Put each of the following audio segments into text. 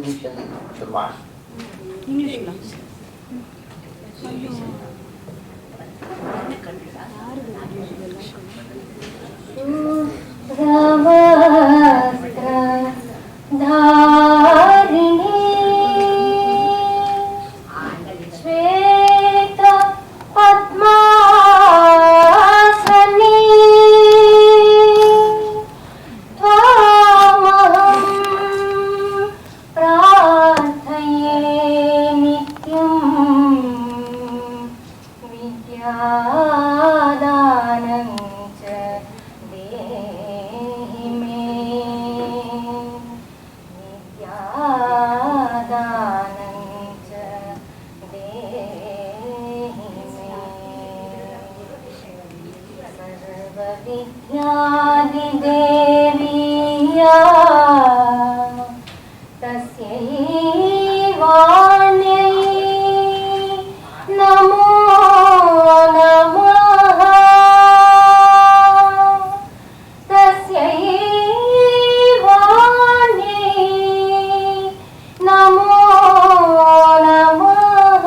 initially the mark. धारिणी श्वेत पद्मासनी त्वामहं प्रार्थये नित्यं विद्यादानं च देहि मे विद्यादानं च देहि मे सर्वविद्यादिदेवीया तस्यै वाण्यै नमो नमः तस्यै वाण्यै नमो नमः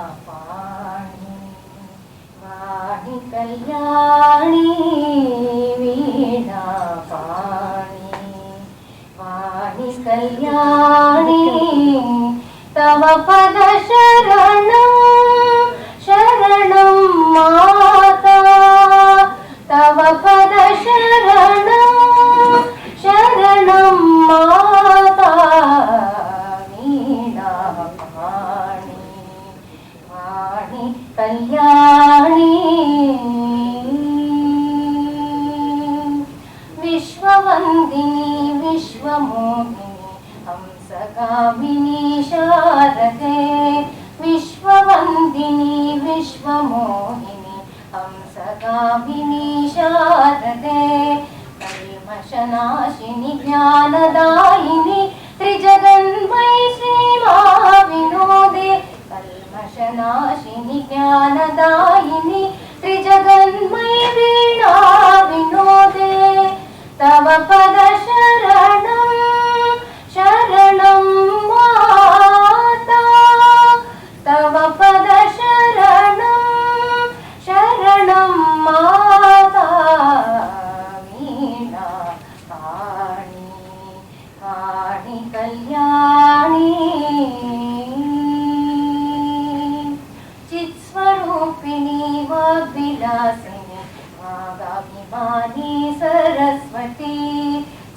वीणापाणि वाणि कल्याणी वीणापाणि वाणि कल्याणी तव पदशरणं शरणं माता तव पदशरणं शरणं माता वीणापाणि वाणि कल्याणी विश्ववन्दिनी विश्वमोहिनी हंसगामिनी शारदे विश्ववन्दिनी विश्वमोहिनी हंसगामिनी शारदे कल्मषनाशिनि ज्ञानदायिनि त्रिजगन्मयि श्रीमहाविनोदे कल्मषनाशिनि ज्ञानदायिनि त्रिजगन्मयि वीणा विनोदे तव पदशरणं शरणं माता तव पदशरणं शरणं माता वीणा पाणि पाणि कल्याणी चित्स्वरूपिणी वाग्विलासिनी वागाभिमानी सरस्वती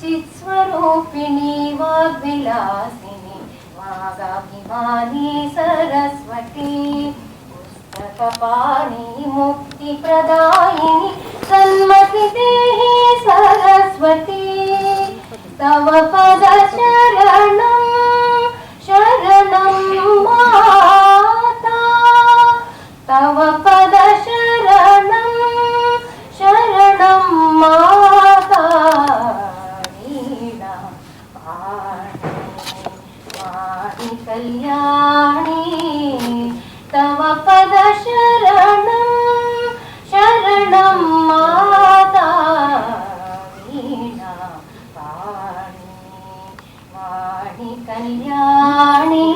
चित्स्वरूपिणी वाग्विलासिनी वागाभिमानी सरस्वती पुस्तकपाणि मुक्तिप्रदायिनी सन्मति देहि सरस्वती तव पदशरणं शरणं माता तव पदशरणं शरणं माता वीणा पाणि वाणि कल्याणी तव पदशरणं शरणं माता वीणा पाणि वाणि Kalyani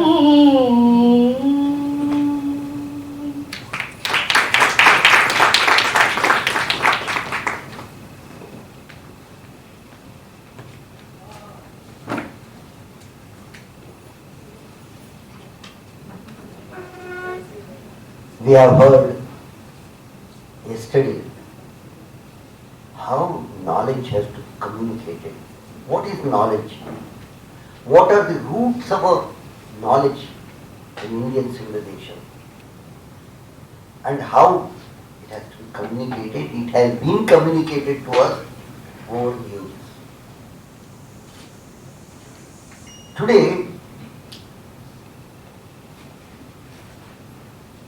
We have heard yesterday how knowledge has to be communicated. What is knowledge? What are the roots of our knowledge in Indian civilization? And how it has to be communicated? It has been communicated to us over the ages. Today,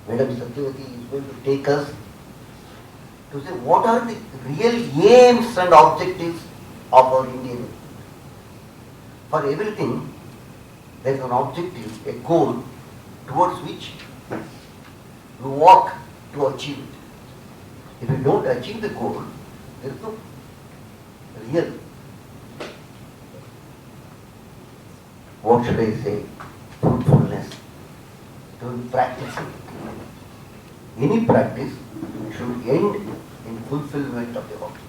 Madam Satyavati is going to take us to say what are the real aims and objectives of our Indian. For everything, there is an objective, a goal towards which you walk to achieve it. If you don't achieve the goal, there is no real what should I say, fruitfulness to practicing. Any practice should end in fulfillment of the object.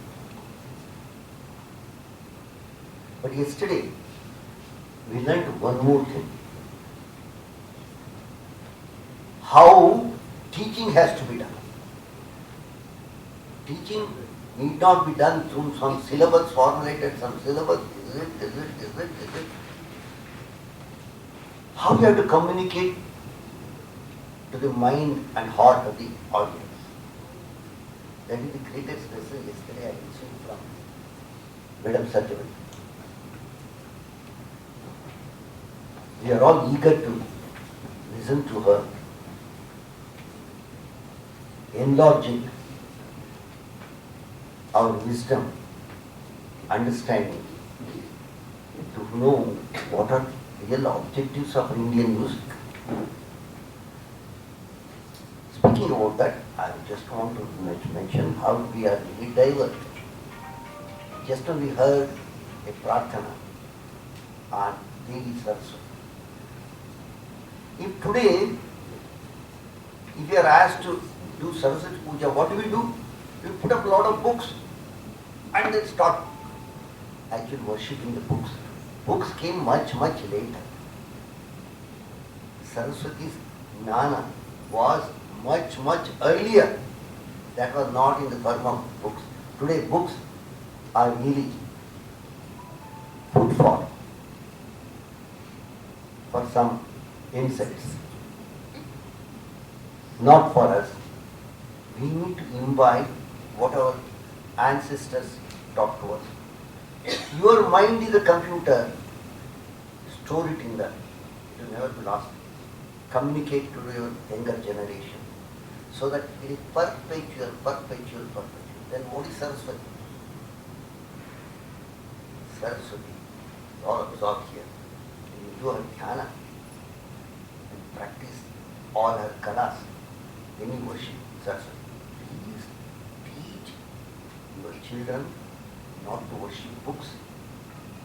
But yesterday, we learned one more thing. How teaching has to be done. Teaching need not be done through some syllabus, formulated some syllabus. Is it? How you have to communicate to the mind and heart of the audience. That is the greatest lesson yesterday I received from Madam Satyavati. We are all eager to listen to her, enlarging our wisdom, understanding, to know what are real objectives of Indian music. Speaking about that, I just want to mention how we are really diverse. Just only heard a prarthana on Devi Saraswati. If today, if you are asked to do Saraswati Puja, what do? We put up a lot of books and then start actually worshipping the books. Books came much later. Saraswati's Jnana was much earlier. That was not in the form of books. Today books are really put for some insects. Not for us. We need to imbibe what our ancestors taught to us. Your mind is a computer. Store it in that. It will never be lost. Communicate to your younger generation so that it is perpetual. Then what is Saraswati? Saraswati, all absorbed here. When you do her dhyana and practice all her kalas, then you worship Saraswati. Please teach your children not to worship books,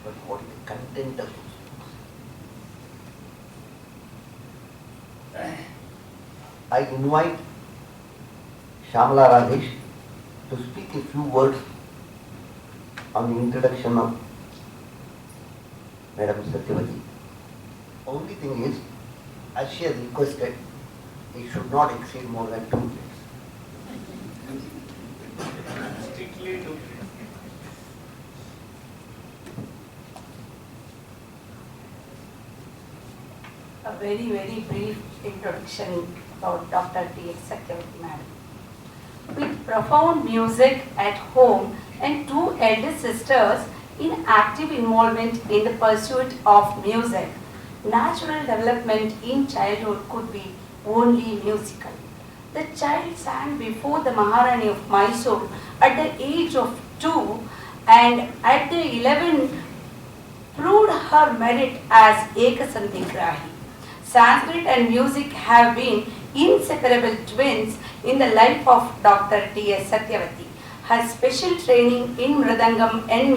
but what is the content of those books. I invite Shamala Rajesh to speak a few words on the introduction of Madam Satyavati. Only thing is, as she has requested, it should not exceed more than 2 minutes. Strictly 2 minutes. A very brief introduction about Dr. T.S.Satyavati madam. With profound music at home and 2 elder sisters in active involvement in the pursuit of music, natural development in childhood could be only musical. The child sang before the Maharani of Mysore at the age of 2 and at the 11 proved her merit as Ekasantigrahi. Sanskrit and music have been inseparable twins in the life of Dr. T.S.Satyavati. Her special training in Mridangam and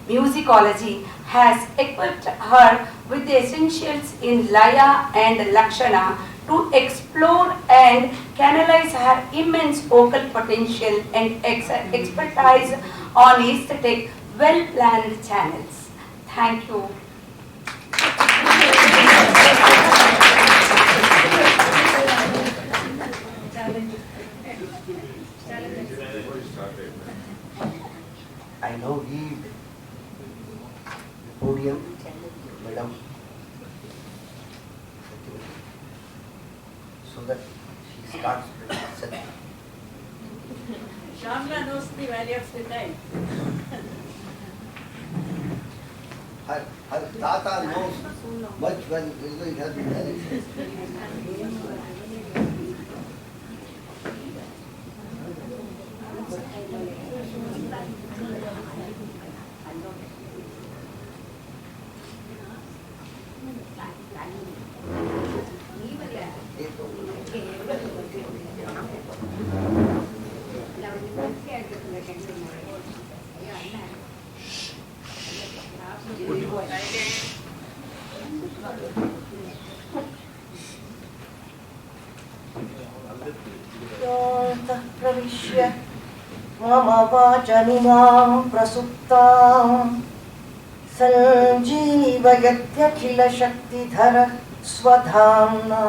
musicology has equipped her with the essentials in Laya and Lakshana to explore and canalize her immense vocal potential and expertise on aesthetic, well-planned channels. Thank you. I now leave the podium to Madam Satyavati so that she starts with Satya. Shamla knows the value of the time. Her Tata knows much well, it has been very. मम वाचमिमां प्रसुप्तां सञ्जीवयत्यखिलशक्तिधर स्वधाम्ना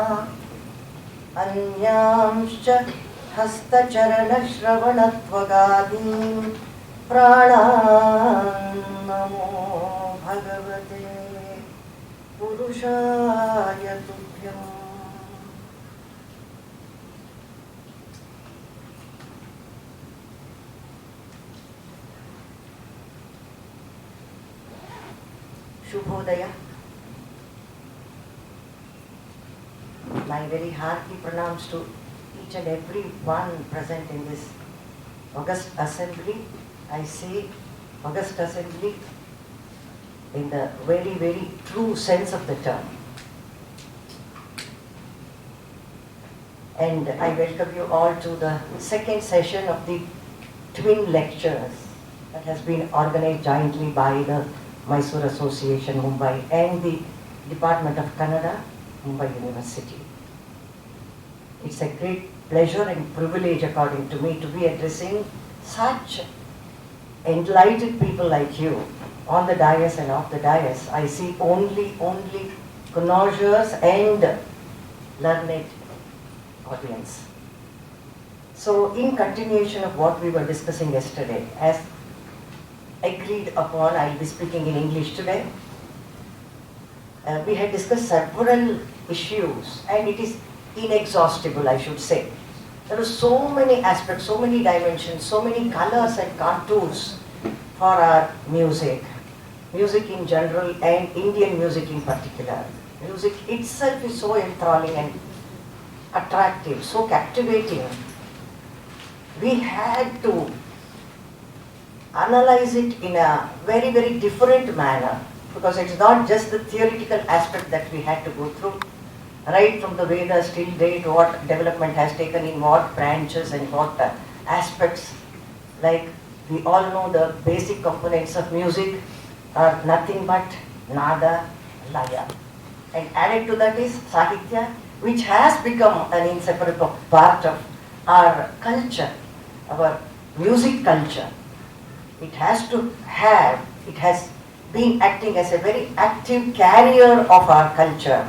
अन्यांश्च हस्तचरणश्रवणत्वगादीन् प्राणान् नमो भगवते पुरुषाय तुभ्यम्. Shubhodaya. My very hearty pranams to each and every one present in this august assembly. I say august assembly in the very, very true sense of the term. And I welcome you all to the second session of the twin lectures that has been organized jointly by the Mysore Association, Mumbai, and the Department of Kannada, Mumbai University. It's a great pleasure and privilege, according to me, to be addressing such enlightened people like you on the dais and off the dais. I see only connoisseurs and learned audience. So, in continuation of what we were discussing yesterday, as agreed upon, I'll be speaking in English today. We had discussed several issues, and it is inexhaustible, I should say. There are so many aspects, so many dimensions, so many colors and contours for our music. Music in general and Indian music in particular. Music itself is so enthralling and attractive, so captivating. We had to analyze it in a very, very different manner, because it's not just the theoretical aspect that we had to go through, right from the Vedas till date, what development has taken in what branches and what aspects. Like we all know the basic components of music are nothing but nada, laya. And added to that is Sahitya, which has become an inseparable part of our culture, our music culture. It has been acting as a very active carrier of our culture.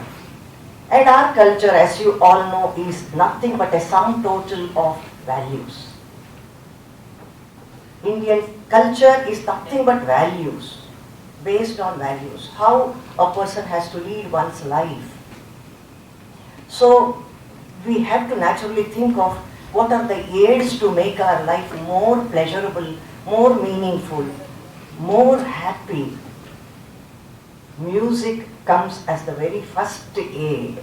And our culture, as you all know, is nothing but a sum total of values. Indian culture is nothing but values, based on values, how a person has to lead one's life. So, we have to naturally think of what are the aids to make our life more pleasurable, more meaningful, more happy. Music comes as the very first aid,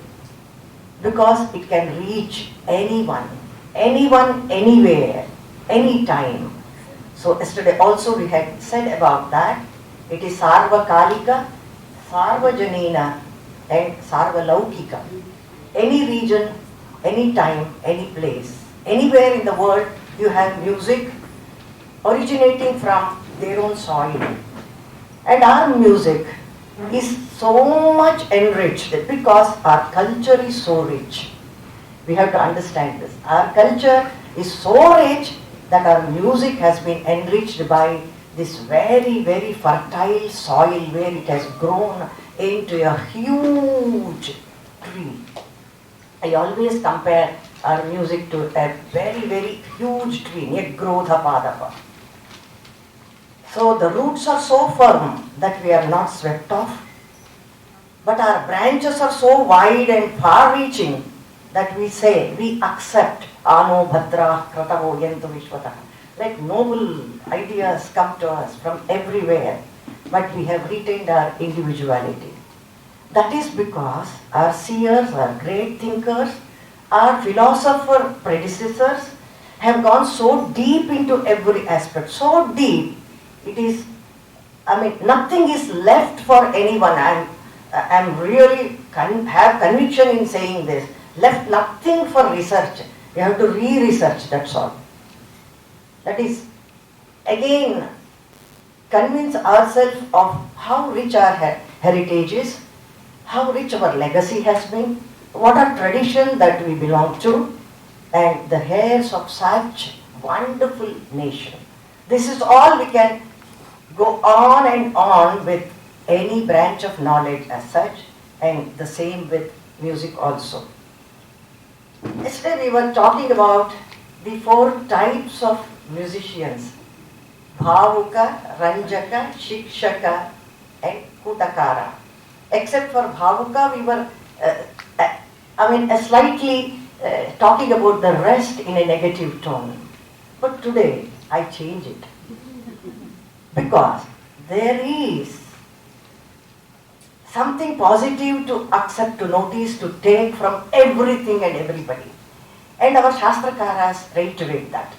because it can reach anyone, anywhere, anytime. So yesterday also we had said about that. It is Sarvakalika, Sarvajanina and Sarvalaukika. Any region, any time, any place, anywhere in the world you have music originating from their own soil. And our music is so much enriched because our culture is so rich. We have to understand this. Our culture is so rich that our music has been enriched by this very, very fertile soil where it has grown into a huge tree. I always compare our music to a very, very huge tree, Nyagrodha Padapa. So the roots are so firm that we are not swept off, but our branches are so wide and far-reaching that we say, we accept Ano Bhadra Kratavo Yantu Vishwata. Like noble ideas come to us from everywhere, but we have retained our individuality. That is because our seers, our great thinkers, our philosopher predecessors have gone so deep into every aspect, so deep. It is, nothing is left for anyone. I'm really have conviction in saying this. Left nothing for research. We have to re-research, that's all. That is, again, convince ourselves of how rich our heritage is, how rich our legacy has been, what are tradition that we belong to, and the heirs of such wonderful nation. This is all we can go on and on with any branch of knowledge as such, and the same with music also. Yesterday we were talking about the 4 types of musicians: Bhavuka, Ranjaka, Shikshaka and Kutakara. Except for Bhavuka, we were slightly talking about the rest in a negative tone. But today I change it. Because there is something positive to accept, to notice, to take from everything and everybody. And our Shastrakaras reiterate that.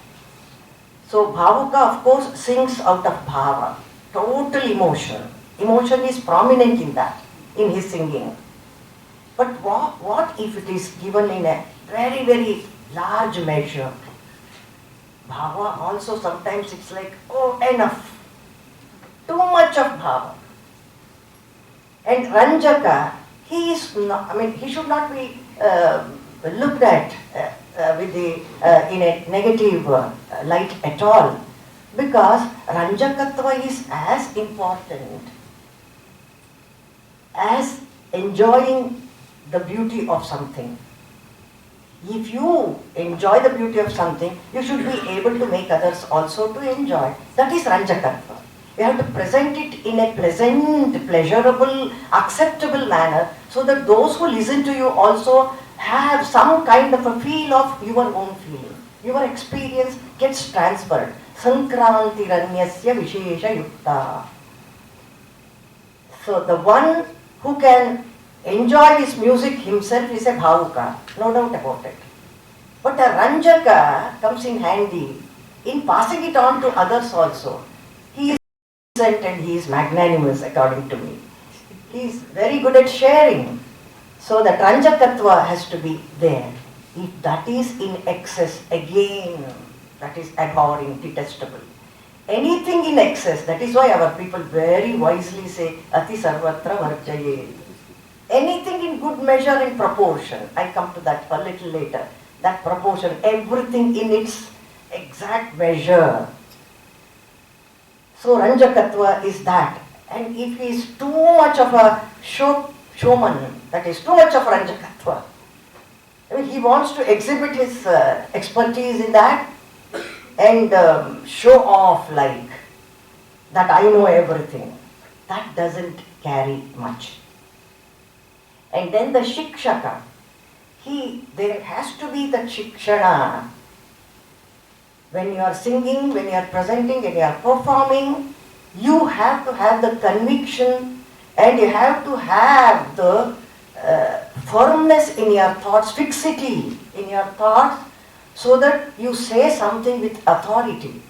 So Bhavuka, of course, sings out of bhava, total emotion. Emotion is prominent in that, in his singing. But what if it is given in a very, very large measure? Bhava also sometimes it's like, oh, enough. Too much of bhava. And Ranjaka, he is not, he should not be looked at in a negative light at all, because Ranjakatva is as important as enjoying the beauty of something. If you enjoy the beauty of something, you should be able to make others also to enjoy. That is Ranjakatva. You have to present it in a pleasant, pleasurable, acceptable manner, so that those who listen to you also have some kind of a feel of your own feeling. Your experience gets transferred. Sankranti ranyasya vishesha yukta. So the one who can enjoy his music himself is a bhavuka, no doubt about it. But a ranjaka comes in handy in passing it on to others also. He is and he is magnanimous, according to me. He is very good at sharing. So the Ranjakatva has to be there. If that is in excess, again, that is abhorring, detestable. Anything in excess, that is why our people very wisely say, Ati sarvatra varjaye. Anything in good measure and proportion. I come to that a little later. That proportion, everything in its exact measure. So Ranjakatva is that. And if he is too much of a showman, that is too much of Ranjakatva. He wants to exhibit his expertise in that and show off like that I know everything. That doesn't carry much. And then the Shikshaka. There has to be the Shikshana. When you are singing, when you are presenting, when you are performing, you have to have the conviction and you have to have the firmness in your thoughts, fixity in your thoughts, so that you say something with authority.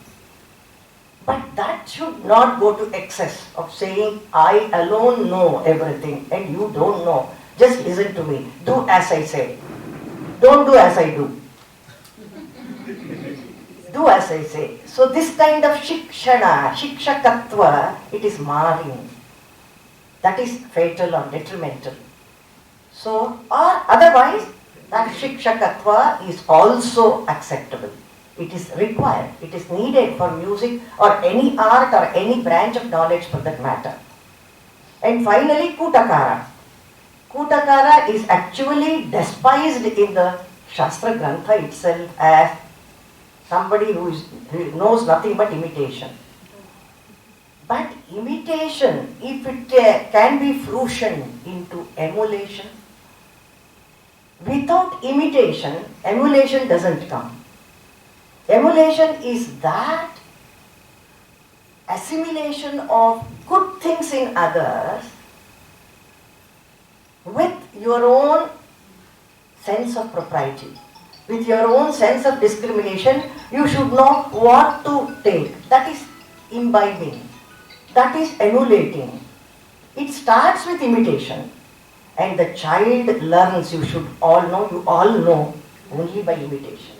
But that should not go to excess of saying, I alone know everything and you don't know. Just listen to me. Do as I say. Don't do as I do. Do as I say. So this kind of shikshana, shikshakatva, it is marring. That is fatal or detrimental. So, or otherwise, that shikshakatva is also acceptable. It is required. It is needed for music or any art or any branch of knowledge for that matter. And finally, kutakara. Kutakara is actually despised in the Shastra Grantha itself as somebody who knows nothing but imitation. But imitation, if it can be fruition into emulation, without imitation, emulation doesn't come. Emulation is that assimilation of good things in others with your own sense of propriety, with your own sense of discrimination. You should know what to take. That is imbibing. That is emulating. It starts with imitation. And the child learns, you all know only by imitation.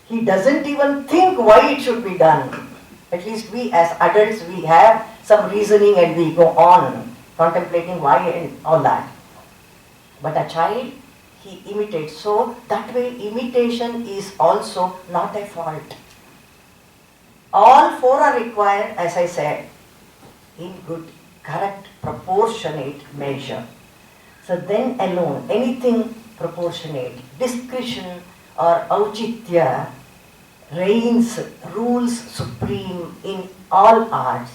He doesn't even think why it should be done. At least we as adults, we have some reasoning and we go on contemplating why and all that. But a child, he imitates. So that way imitation is also not a fault. All four are required, as I said, in good, correct, proportionate measure. So then alone, anything proportionate, discretion or auchitya reigns, rules supreme in all arts,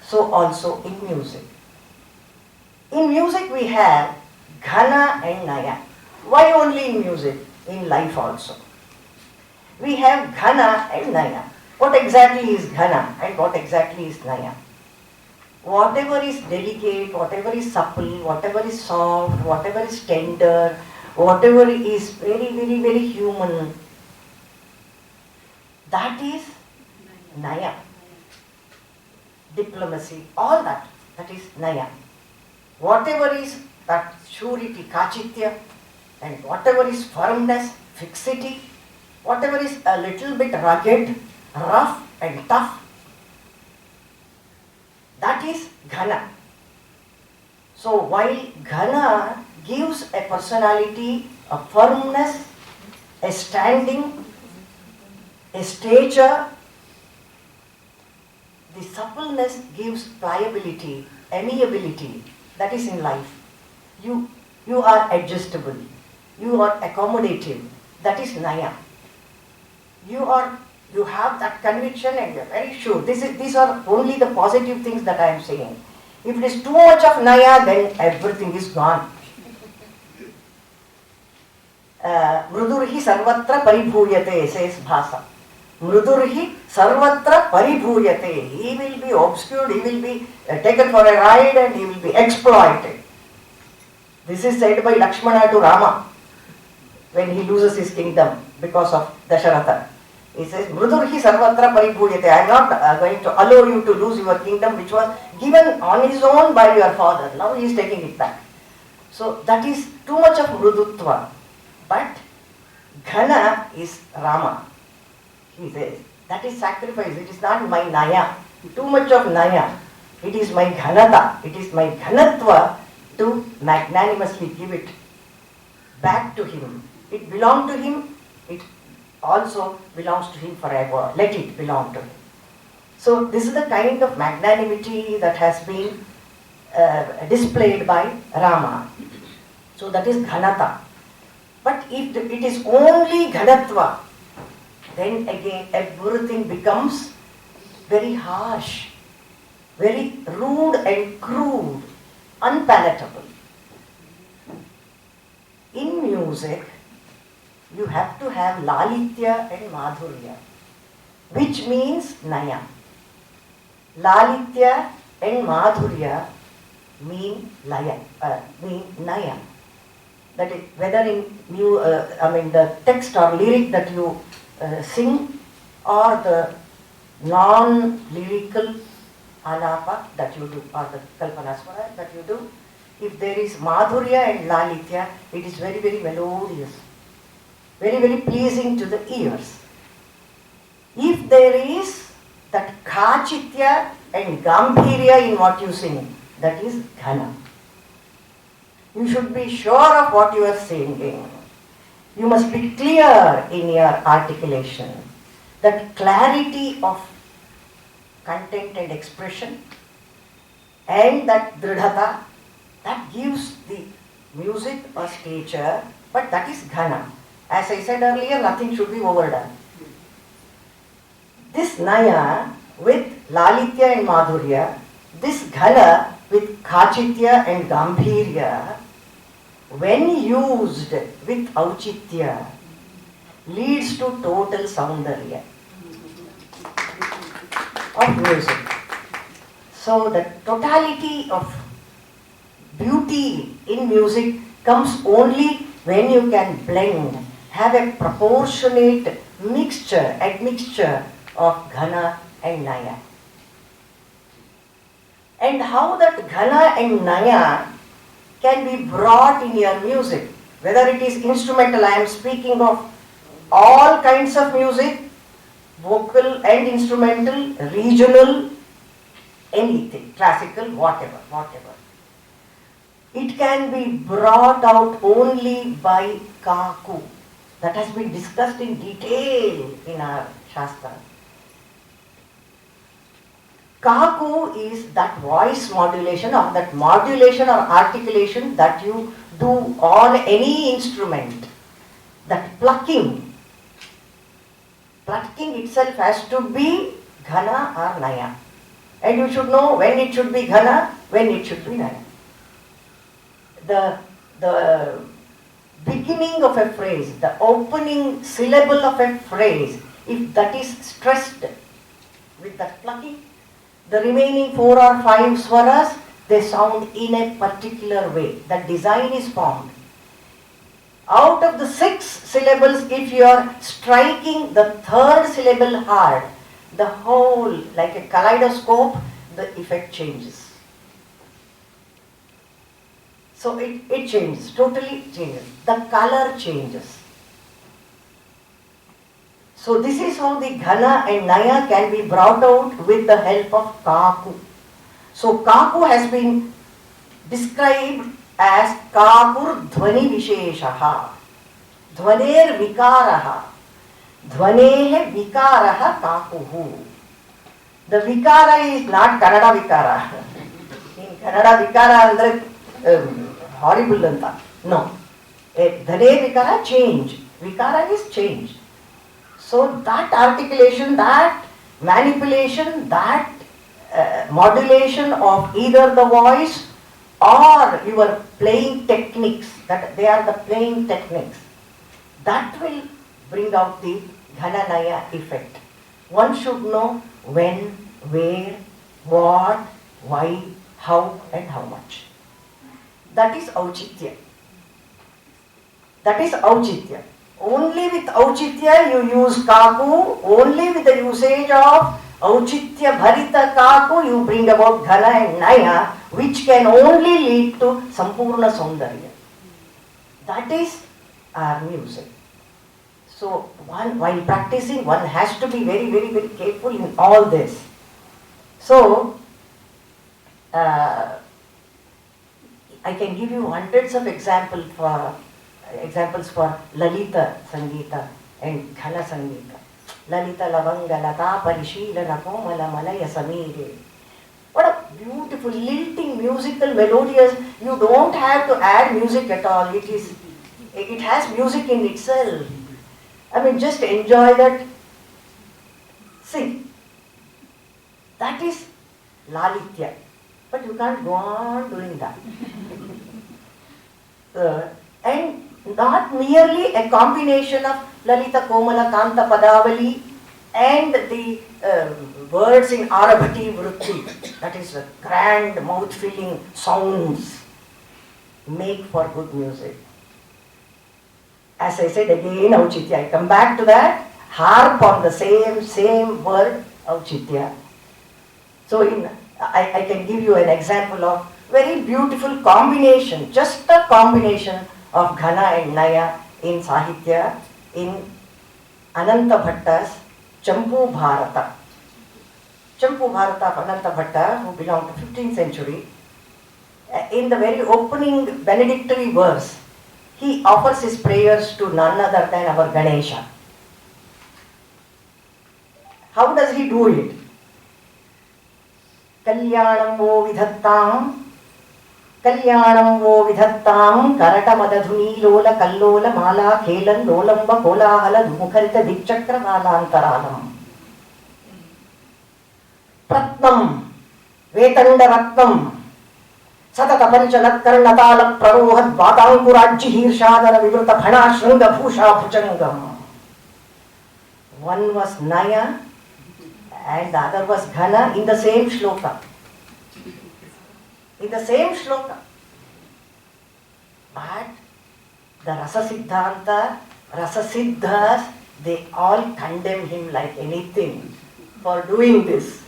so also in music. In music we have ghana and naya. Why only in music? In life also. We have ghana and naya. What exactly is ghana and what exactly is naya? Whatever is delicate, whatever is supple, whatever is soft, whatever is tender, whatever is very, very, very human, that is naya. Diplomacy, all that, that is naya. Whatever is that surety, kachitya, and whatever is firmness, fixity, whatever is a little bit rugged, rough and tough, that is ghana. So while ghana gives a personality, a firmness, a standing, a stature, the suppleness gives pliability, amiability. That is in life. You are adjustable. You are accommodative. That is naya. You have that conviction and you are very sure. These are only the positive things that I am saying. If it is too much of naya, then everything is gone. Mrudurhi sarvatra paribhuyate, says Bhasa. Mrudurhi sarvatra paribhuyate. He will be obscured, he will be taken for a ride and he will be exploited. This is said by Lakshmana to Rama when he loses his kingdom because of Dasharatha. He says, Mrudurhi sarvatra paribhuyate. I am not going to allow you to lose your kingdom which was given on his own by your father. Now he is taking it back. So that is too much of mrudutva. But ghana is Rama. He says, that is sacrifice. It is not my naya. Too much of naya. It is my ghanata. It is my ghanatva to magnanimously give it back to him. It belonged to him. It also belongs to him forever. Let it belong to him. So this is the kind of magnanimity that has been displayed by Rama. So that is ghanata. But if it is only ghanatva, then again everything becomes very harsh, very rude and crude, unpalatable. In music, you have to have lalitya and madhurya, which means naya. Lalitya and madhurya mean naya. That is, whether in the text or lyric that you sing or the non-lyrical alapa that you do or the kalpanaswara that you do, if there is madhurya and lalitya, it is very, very melodious, very, very pleasing to the ears. If there is that kachitya and gambhirya in what you sing, that is ghana. You should be sure of what you are singing. You must be clear in your articulation. That clarity of content and expression and that dridhata, that gives the music a stature, but that is ghana. As I said earlier, nothing should be overdone. This naya with lalitya and madhurya, this ghana with kachitya and gambhirya, when used with auchitya, leads to total soundarya of music. So the totality of beauty in music comes only when you can blend, have a proportionate admixture of ghana and naya. And how that ghana and naya can be brought in your music, whether it is instrumental, I am speaking of all kinds of music, vocal and instrumental, regional, anything, classical, whatever. It can be brought out only by kaku. That has been discussed in detail in our Shastra. Kaku is that voice modulation or that modulation or articulation that you do on any instrument. That plucking itself has to be ghana or naya. And you should know when it should be ghana, when it should be naya. The beginning of a phrase, the opening syllable of a phrase, if that is stressed with that plucking, the remaining 4 or 5 swaras, they sound in a particular way. That design is formed. Out of the 6 syllables, if you are striking the 3rd syllable hard, the whole, like a kaleidoscope, the effect changes. So it changes, totally changes. The color changes. So this is how the ghana and naya can be brought out with the help of kaku. So kaku has been described as kakur dhvani visheshaha, dhvaner vikaraha, dhvanehe vikaraha kakuhu. The vikara is not Kannada vikara. In Kannada vikara andre horrible anta. No. Dhane vikara, change. Vikara is change. So that articulation, that manipulation, that modulation of either the voice or your playing techniques, that they are the playing techniques, that will bring out the Ghananaya effect. One should know when, where, what, why, how and how much. That is auchitya. That is auchitya. Only with auchitya you use kaku, only with the usage of auchitya bharita kaku you bring about ghana and naya, which can only lead to sampurna saundarya. That is our music. So while practicing, one has to be very, very, very careful in all this. So I can give you hundreds of examples for Lalita Sangeeta and Ghana Sangeeta. Lalita Lavanga Lata Parishila Nakomala Malaya Samire. What a beautiful, lilting, musical, melodious. You don't have to add music at all. It has music in itself. I mean, just enjoy that. Sing. That is Lalitya. But you can't go on doing that. And not merely a combination of Lalita Komala Kanta Padavali and the words in Arabhati Vritti, that is grand mouth-filling sounds, make for good music. As I said again, auchitya, I come back to that, harp on the same word, auchitya. So I can give you an example of very beautiful combination, just a combination of ghana and naya in Sahitya, in Ananta Bhatta's Champu Bharata. Champu Bharata of Ananta Bhatta, who belonged to 15th century, in the very opening benedictory verse, he offers his prayers to none other than our Ganesha. How does he do it? Kalyanam vo vidhattam, Kalyanam vo vidhattam, Karata madadhuni lola kallola mala khelan lolamba kolahala mukharita dikchakra malantaralam. Pratnam, Vetanda Ratnam, Satata Panchalatkarnatala Prarohat Vatankurajji Hirshadara Vivrata Phana Shranga Bhusha Bhujangam. One was Naya and the other was Ghana in the same shloka. In the same shloka. But the Rasa Siddhas, they all condemn him like anything for doing this.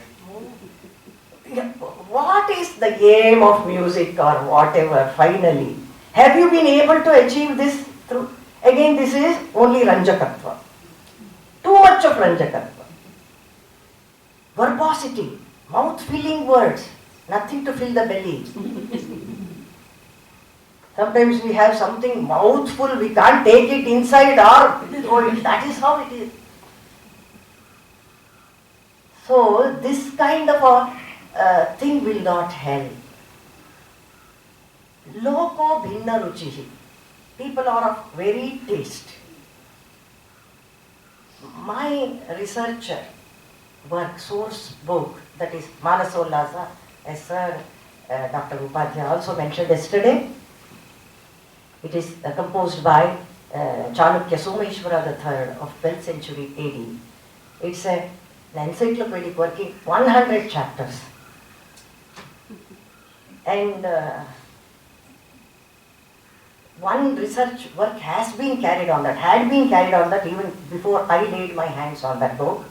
What is the aim of music or whatever finally? Have you been able to achieve this through? Again, this is only Ranjakatva. Too much of Ranjakatva. Verbosity, mouth-filling words, nothing to fill the belly. Sometimes we have something mouthful, we can't take it inside or throw it. That is how it is. So this kind of a thing will not help. Loko bhinna ruchihi. People are of varied taste. My research work, source book, that is Manasollasa, as Sir Dr. Upadhyaya also mentioned yesterday. It is composed by Chanukya Someshwara III of 12th century AD. It's an encyclopedic working 100 chapters. And one research work has been carried on that, had been carried on that even before I laid my hands on that book.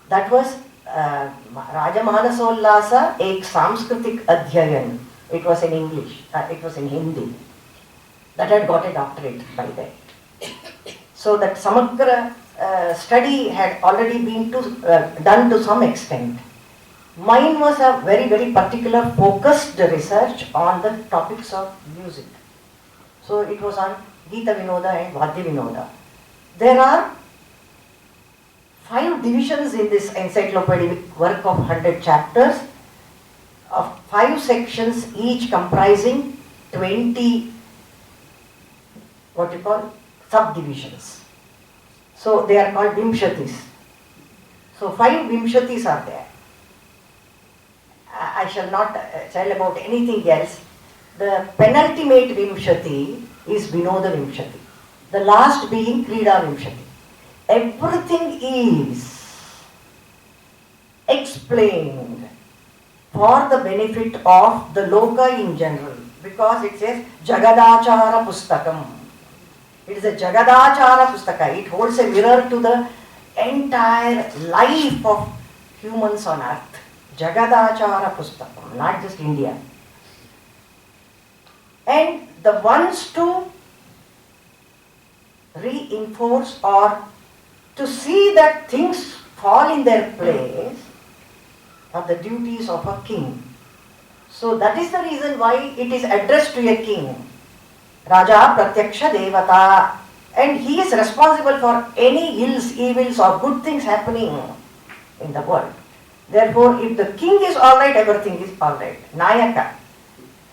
That was Rajamanasollasa Ek Samskritik Adhyayan. It was in English, it was in Hindi. That had got a doctorate by then. So that Samagra study had already been done to some extent. Mine was a very, very particular focused research on the topics of music. So it was on Geeta Vinoda and Vadya Vinoda. There are 5 divisions in this encyclopedic work of 100 chapters, of 5 sections, each comprising 20 subdivisions. So they are called Vimshatis. So 5 Vimshatis are there. I shall not tell about anything else. The penultimate Vimshati is Vinoda Vimshati. The last being Krida Vimshati. Everything is explained for the benefit of the Loka in general, because it says Jagadachara Pustakam. It is a Jagadachara Pustaka. It holds a mirror to the entire life of humans on earth. Jagadachara Pustakam, not just India. And the ones to reinforce or to see that things fall in their place are the duties of a king. So that is the reason why it is addressed to a king. Raja Pratyaksha Devata, and he is responsible for any ills, evils or good things happening in the world. Therefore, if the king is alright, everything is alright. Nayaka,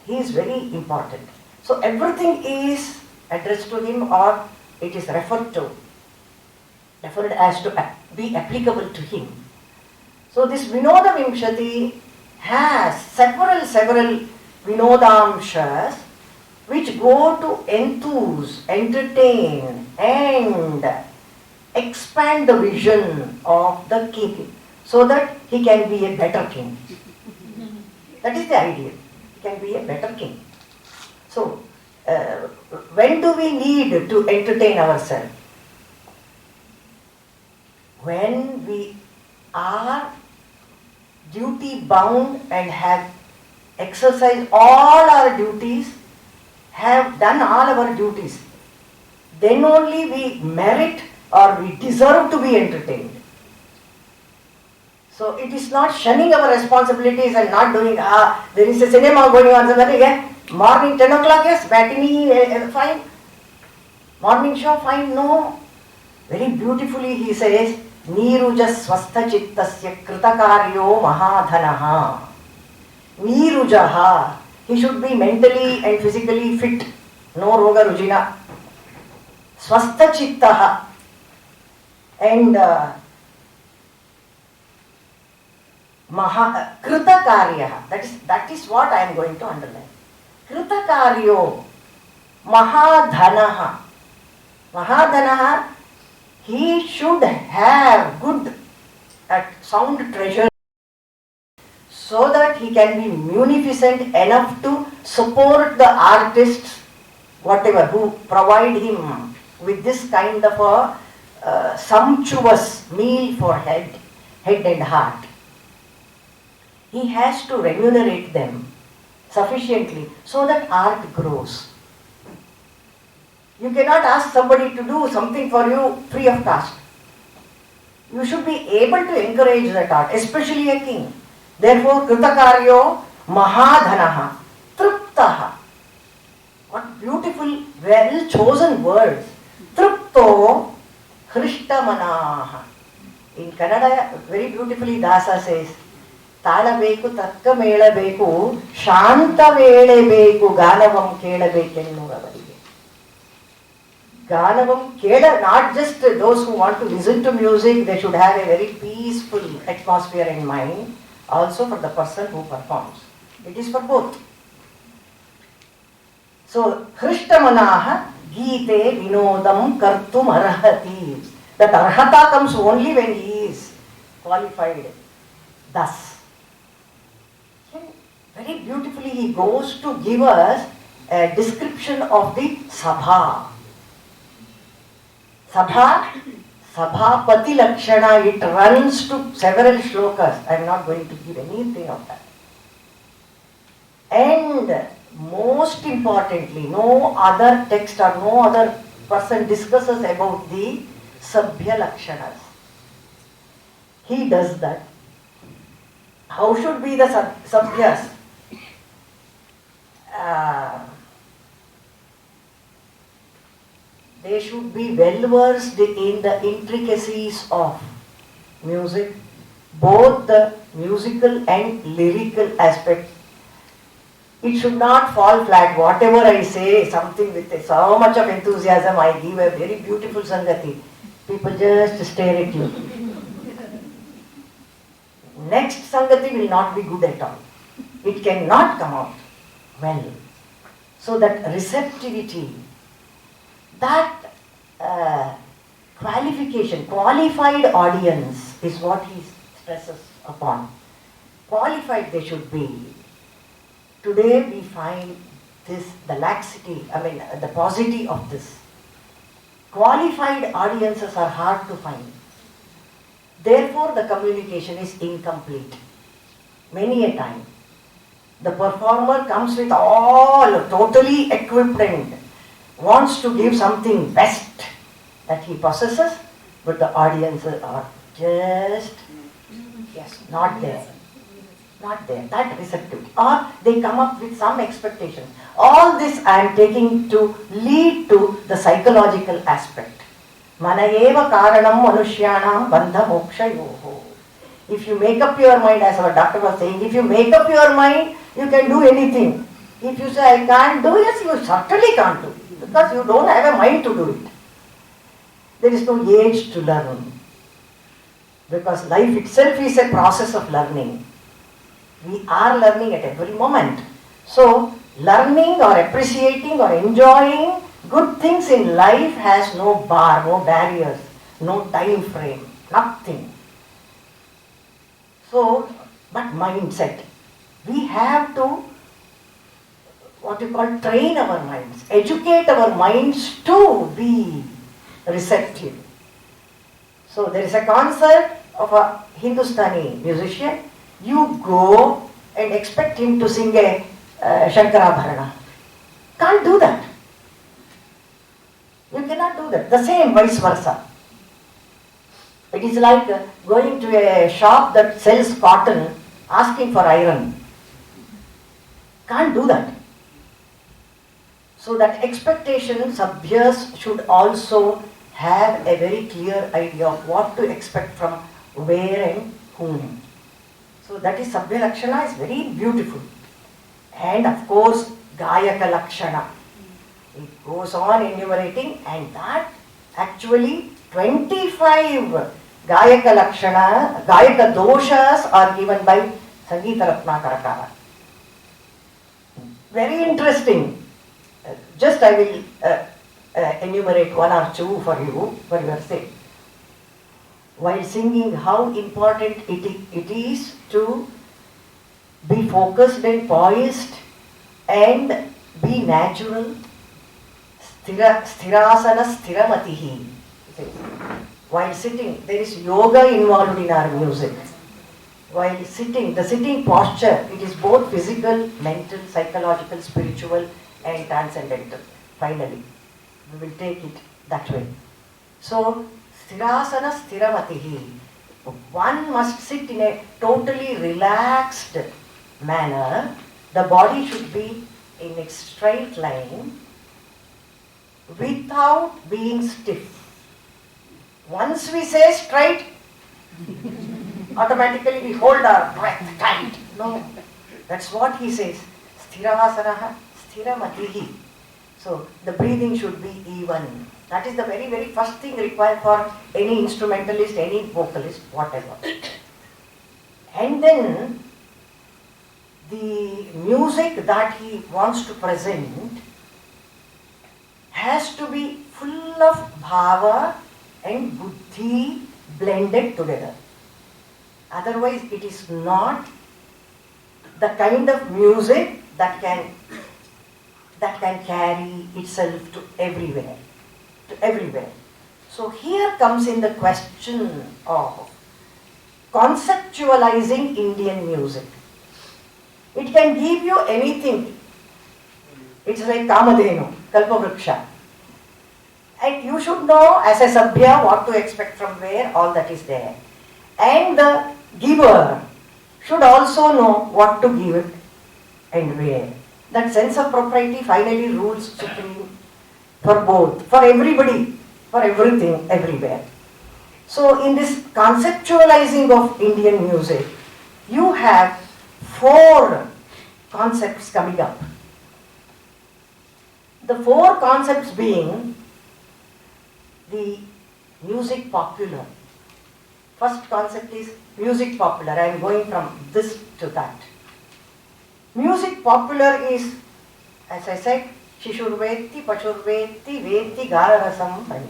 he is very important. So everything is addressed to him, or it is referred as to be applicable to him. So this Vinoda Vimshati has several Vinodamshas which go to enthuse, entertain and expand the vision of the king so that he can be a better king. That is the idea. He can be a better king. So, when do we need to entertain ourselves? When we are duty bound and have exercised all our duties, have done all our duties, then only we merit or we deserve to be entertained. So it is not shunning our responsibilities and not doing, there is a cinema going on somewhere, morning 10 o'clock, yes, matinee, fine, morning show, fine, no. Very beautifully he says, Niruja swastha chittasya kritakaryo mahadhanaha. Nirujaha. He should be mentally and physically fit. No roga rujina. Swastha chittaha. And kritakaryaha. That is what I am going to underline. Kritakaryo mahadhanaha. Mahadhanaha. He should have good sound treasure so that he can be munificent enough to support the artists, whatever, who provide him with this kind of a sumptuous meal for head and heart. He has to remunerate them sufficiently so that art grows. You cannot ask somebody to do something for you free of cost. You should be able to encourage that art, especially a king. Therefore, kritakaryo mahadhanaha, triptaha. What beautiful, well chosen words. Tripto Krishtamanaha. In Kannada, very beautifully Dasa says, ತಾಳಬೇಕು, ತರ್ಕ ಮೇಳಬೇಕು, ಶಾಂತ ವೇಳೆ ಬೇಕು, ಗಾನವಂ ಕೇಳಬೇಕೆನ್ನುವವರಿಗೆ. Ganavam Keda, not just those who want to listen to music, they should have a very peaceful atmosphere in mind, also for the person who performs. It is for both. So, Krishtamanaha Gite Vinodam Kartum Arhati. That Arhata comes only when he is qualified. Thus, very beautifully he goes to give us a description of the Sabha. Sabhapati Lakshana, it runs to several shlokas. I am not going to give anything of that. And most importantly, no other text or no other person discusses about the Sabhya Lakshanas. He does that. How should be the Sabhyas? They should be well versed in the intricacies of music, both the musical and lyrical aspects. It should not fall flat. Whatever I say, something with so much of enthusiasm, I give a very beautiful Sangati. People just stare at you. Next Sangati will not be good at all. It cannot come out well. So that receptivity, that qualification, qualified audience is what he stresses upon. Qualified they should be. Today we find this, the laxity, the paucity of this. Qualified audiences are hard to find. Therefore the communication is incomplete. Many a time. The performer comes with all, totally equipped and wants to give something best that he possesses, but the audiences are just, not there. Not there, that receptivity. Or they come up with some expectations. All this I am taking to lead to the psychological aspect. Mana eva karanam manushyanam bandha mokshayoho. If you make up your mind, as our doctor was saying, if you make up your mind, you can do anything. If you say, I can't do, yes, you certainly can't do. Because you don't have a mind to do it. There is no age to learn. Because life itself is a process of learning. We are learning at every moment. So, learning or appreciating or enjoying good things in life has no bar, no barriers, no time frame, nothing. So, but mindset. We have to train our minds, educate our minds to be receptive. So there is a concert of a Hindustani musician. You go and expect him to sing a Shankarabharana. Can't do that. You cannot do that. The same vice versa. It is like going to a shop that sells cotton, asking for iron. Can't do that. So that expectation, Sabhyas should also have a very clear idea of what to expect from where and whom. So that is Sabhya Lakshana is very beautiful. And of course, Gayaka Lakshana. It goes on enumerating, and that actually 25 Gayaka Lakshana, Gayaka Doshas are given by Sangeeta Ratnakarakara. Very interesting. Just I will enumerate one or two for you, for your sake. While singing, how important it is to be focused and poised and be natural. Sthirasana sthiramatihi. While sitting, there is yoga involved in our music. While sitting, the sitting posture, it is both physical, mental, psychological, spiritual and transcendental. Finally, we will take it that way. So, Sthirasana sthiramatihi. One must sit in a totally relaxed manner. The body should be in a straight line without being stiff. Once we say straight, automatically we hold our breath tight. No, that's what he says. Sthiravasanaha, sthiramatihi. So the breathing should be even. That is the very, very first thing required for any instrumentalist, any vocalist, whatever. And then the music that he wants to present has to be full of bhava and buddhi blended together. Otherwise, it is not the kind of music that can carry itself to everywhere. So here comes in the question of conceptualizing Indian music. It can give you anything. It's like Kamadhenu, Kalpavruksha. And you should know as a Sabhya what to expect from where, all that is there. And the giver should also know what to give it and where. That sense of propriety finally rules supreme for both, for everybody, for everything, everywhere. So in this conceptualizing of Indian music, you have 4 concepts coming up. The 4 concepts being the music popular. First concept is music popular. I am going from this to that. Music popular is, as I said, Shishurveti, Pachurveti, Veti, Galarasam, Pani.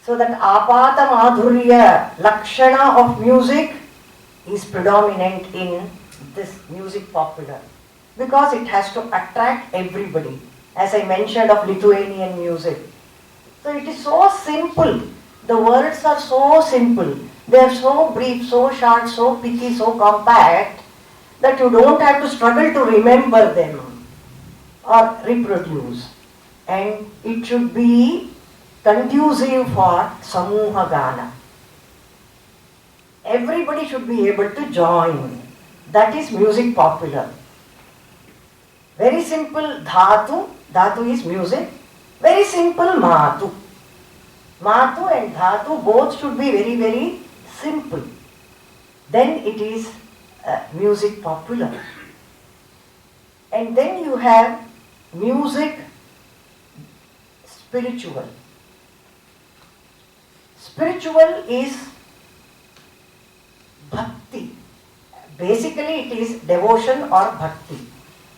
So that Apata Madhurya Lakshana of music is predominant in this music popular because it has to attract everybody. As I mentioned of Lithuanian music. So it is so simple. The words are so simple. They are so brief, so short, so pithy, so compact that you don't have to struggle to remember them or reproduce. And it should be conducive for Samuha Gana. Everybody should be able to join. That is music popular. Very simple dhatu. Dhatu is music. Very simple matu. Matu and dhatu both should be very, very simple. Then it is music popular. And then you have music spiritual. Spiritual is bhakti. Basically it is devotion or bhakti.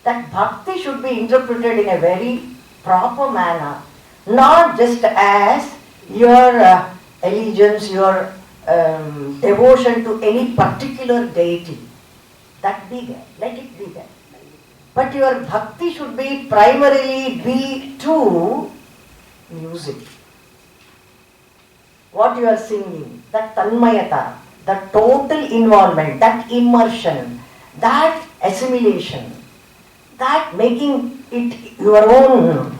That bhakti should be interpreted in a very proper manner, not just as your allegiance, your devotion to any particular deity. That be there, let it be there. But your bhakti should be primarily be to music. What you are singing, that tanmayata, that total involvement, that immersion, that assimilation, that making it your own.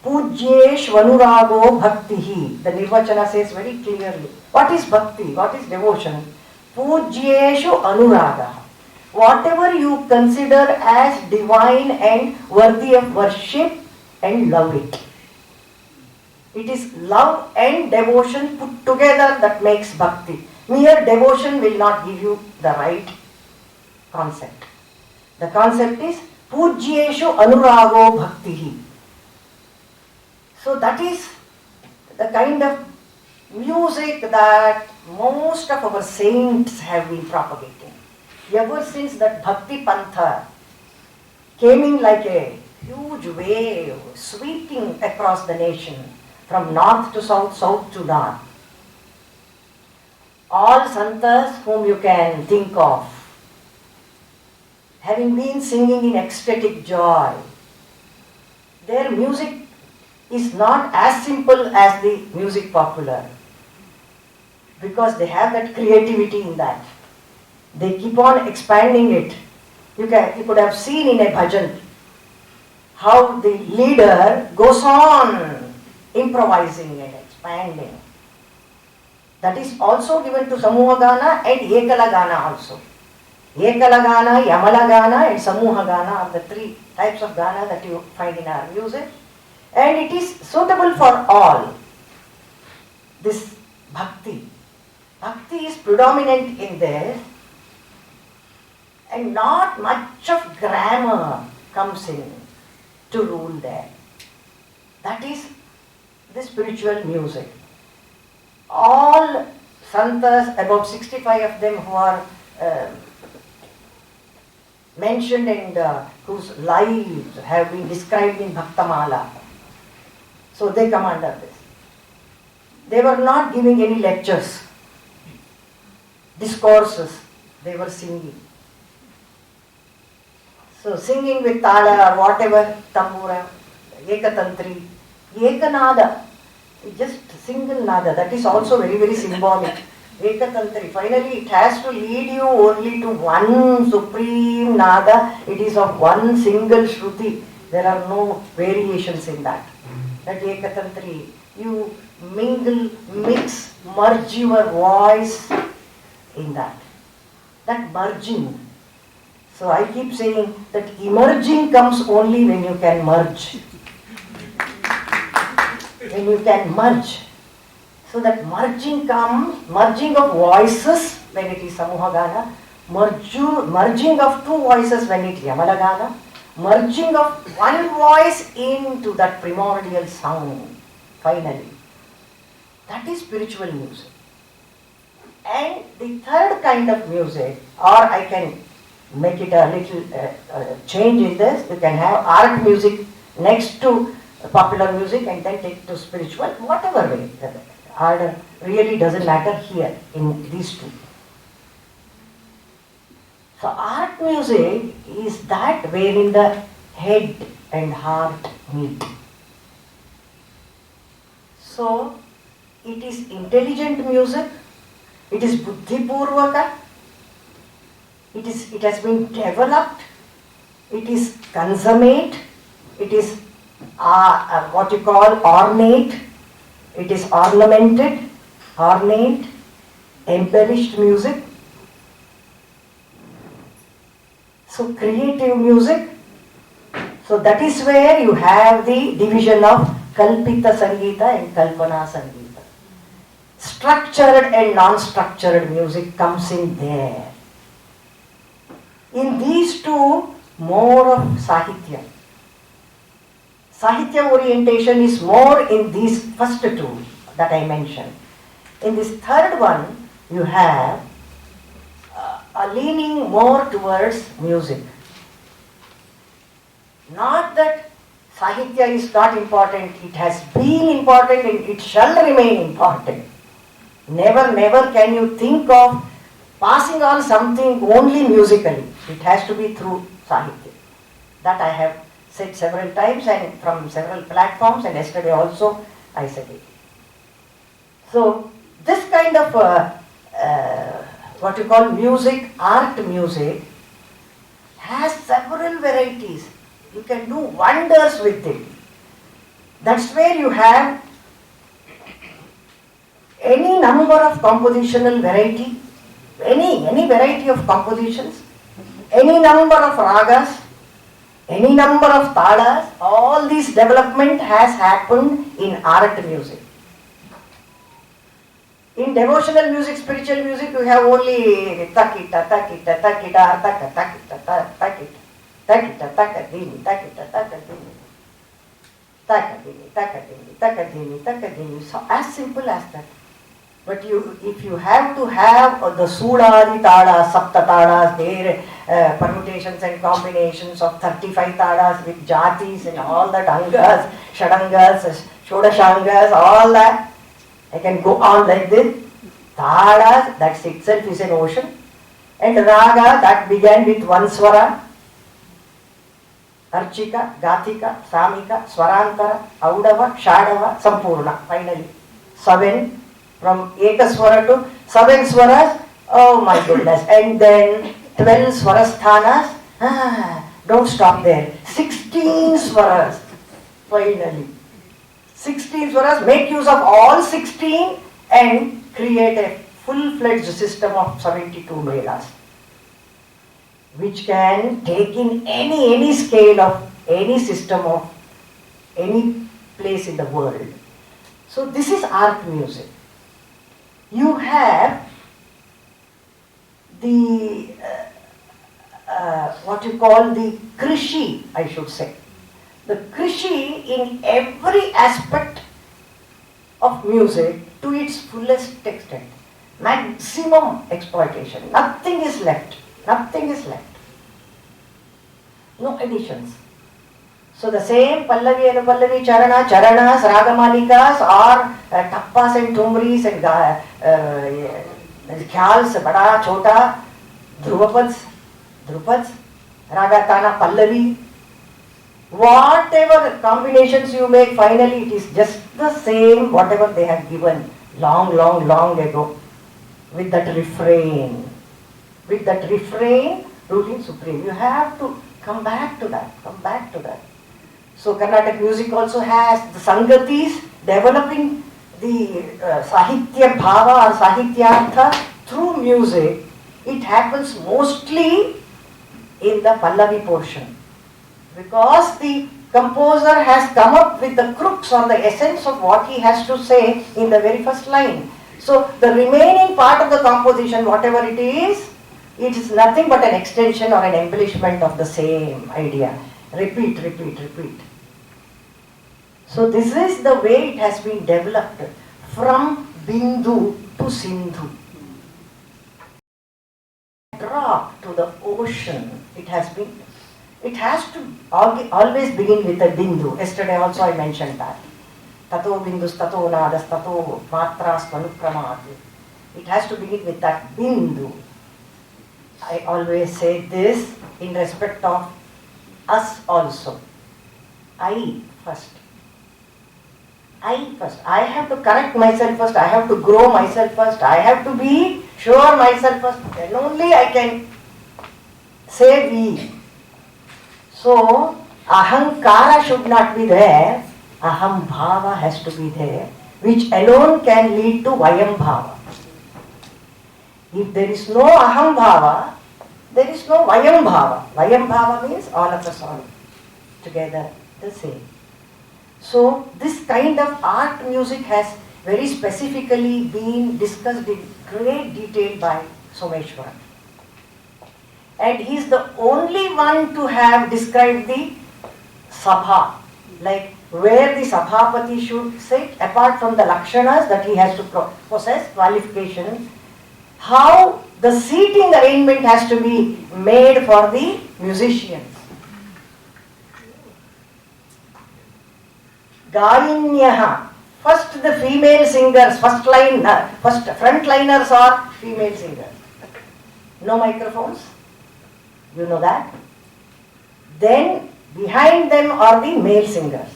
Pujyesh vanurago bhaktihi. The Nirvachana says very clearly. What is bhakti? What is devotion? Pujyeshu anuraga. Whatever you consider as divine and worthy of worship, and love it. It is love and devotion put together that makes bhakti. Mere devotion will not give you the right concept. The concept is Pujyeshu anurago bhaktihi. So that is the kind of music that most of our saints have been propagating. Ever since that Bhakti Pantha came in like a huge wave sweeping across the nation from north to south, south to north. All santas whom you can think of, having been singing in ecstatic joy, their music is not as simple as the music popular because they have that creativity in that. They keep on expanding it. You could have seen in a bhajan how the leader goes on improvising and expanding. That is also given to Samuha Gana and Ekala Gana also. Ekala Gana, Yamala Gana and Samuha Gana are the 3 types of Gana that you find in our music. And it is suitable for all. This bhakti, Bhakti is predominant in this, and not much of grammar comes in to rule there. That is the spiritual music. All santas, about 65 of them who are mentioned and whose lives have been described in Bhaktamala, so they come under this. They were not giving any lectures, discourses, they were singing. So singing with tala or whatever, tambura, ekatantri, ekanada, just single nada, that is also very, very symbolic. Ekatantri, finally it has to lead you only to one supreme nada, it is of one single shruti, there are no variations in that. That ekatantri, you mingle, mix, merge your voice in that. That merging. So I keep saying that emerging comes only when you can merge. When you can merge. So that merging comes, merging of voices when it is Samuhagana, merging of two voices when it is Yamalagana, merging of one voice into that primordial sound, finally. That is spiritual music. And the third kind of music, or I can make it a little change in this, you can have art music next to popular music and then take to spiritual, whatever way. Order really doesn't matter here in these two. So art music is that wherein the head and heart meet. So it is intelligent music, it is buddhipurvaka, it has been developed, it is consummate, it is what you call ornate, it is ornamented, ornate, embellished music. So creative music, so that is where you have the division of Kalpita Sangeeta and Kalpana Sangeeta. Structured and non-structured music comes in there. In these two, more of Sahitya. Sahitya orientation is more in these first two that I mentioned. In this third one, you have a leaning more towards music. Not that Sahitya is not important, it has been important and it shall remain important. Never, never can you think of passing on something only musically. It has to be through Sahitya. That I have said several times and from several platforms, and yesterday also I said it. So this kind of what you call music, art music, has several varieties. You can do wonders with it. That's where you have any number of compositional variety, any variety of compositions, any number of ragas, any number of talas, all this development has happened in art music. In devotional music, spiritual music, you have only takita, takita, takita, taka, takita, takita, takita, takadini, takita, takadini, takadini, takadini, takadini, takadini. So as simple as that. But if you have to have the Sudadi tadas, Sapta tadas, their permutations and combinations of 35 tadas with jatis and all that, angas, shadangas, shodashangas, all that, I can go on like this. Tadas, that itself is an ocean. And raga, that began with one swara. Archika, Gathika, Samika, Swarantara, Audava, Shadava, Sampurna, finally. 7. From Ekaswara to 7 swaras, oh my goodness. And then 12 swarasthanas, don't stop there. 16 swaras, finally. 16 swaras, make use of all 16 and create a full-fledged system of 72 melas, which can take in any scale of any system of any place in the world. So this is art music. You have the what you call the krishi, I should say. The krishi in every aspect of music to its fullest extent. Maximum exploitation. Nothing is left. Nothing is left. No additions. So the same Pallavi, Anupallavi, Charanas, Ragamalikas or Tappas and Tumris and Khyals, Bada, Chota, Dhrupads, Ragatana, Pallavi. Whatever combinations you make, finally it is just the same whatever they have given long ago with that refrain. With that refrain, ruling supreme. You have to come back to that. So Carnatic music also has the Sangatis developing the Sahitya Bhava or Sahityartha through music. It happens mostly in the Pallavi portion. Because the composer has come up with the crux or the essence of what he has to say in the very first line. So the remaining part of the composition, whatever it is nothing but an extension or an embellishment of the same idea. Repeat. So this is the way it has been developed from Bindu to Sindhu. Drop to the ocean. It has to always begin with a Bindu. Yesterday also I mentioned that. Tato Bindus, Tato Nadas, Tato Matras, Manukramat. It has to begin with that Bindu. I always say this in respect of us also. I first. I have to correct myself first. I have to grow myself first. I have to be sure myself first. Then only I can say we. So, ahankara should not be there. Aham bhava has to be there, which alone can lead to vayam bhava. If there is no aham bhava, there is no vayam bhava. Vayam bhava means all of us all together the same. So this kind of art music has very specifically been discussed in great detail by Someshwaran. And he is the only one to have described the sabha, like where the sabhapati should sit, apart from the lakshanas that he has to possess, qualifications, how the seating arrangement has to be made for the musicians. Gainyaha. First the female singers, first frontliners are female singers. No microphones, you know that. Then behind them are the male singers.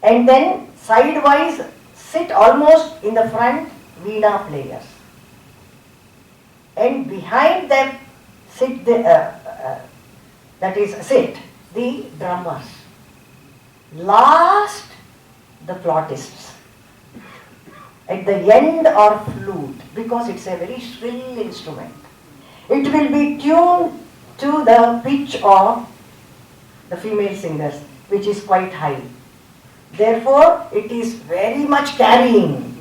And then sidewise sit almost in the front veena players. And behind them sit the drummers. Last, the flautists. At the end are flute, because it's a very shrill instrument. It will be tuned to the pitch of the female singers, which is quite high. Therefore, it is very much carrying.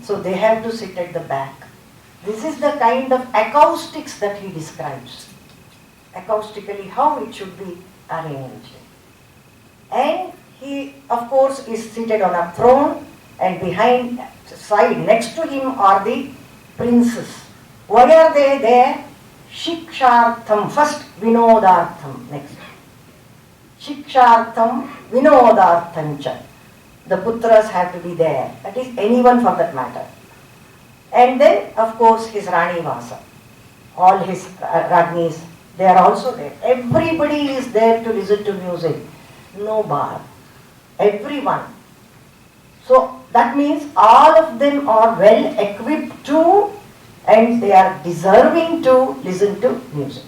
So they have to sit at the back. This is the kind of acoustics that he describes. Acoustically, how it should be arranged. And he, of course, is seated on a throne, and behind, side, next to him are the princes. Why are they there? Shikshartham, first Vinodartham, next. Shikshartham, Vinodarthamcha. The putras have to be there, that is anyone for that matter. And then, of course, his Rani Vasa. All his Ragnis, they are also there. Everybody is there to listen to music. No bar. Everyone. So that means all of them are well equipped to, and they are deserving to listen to music.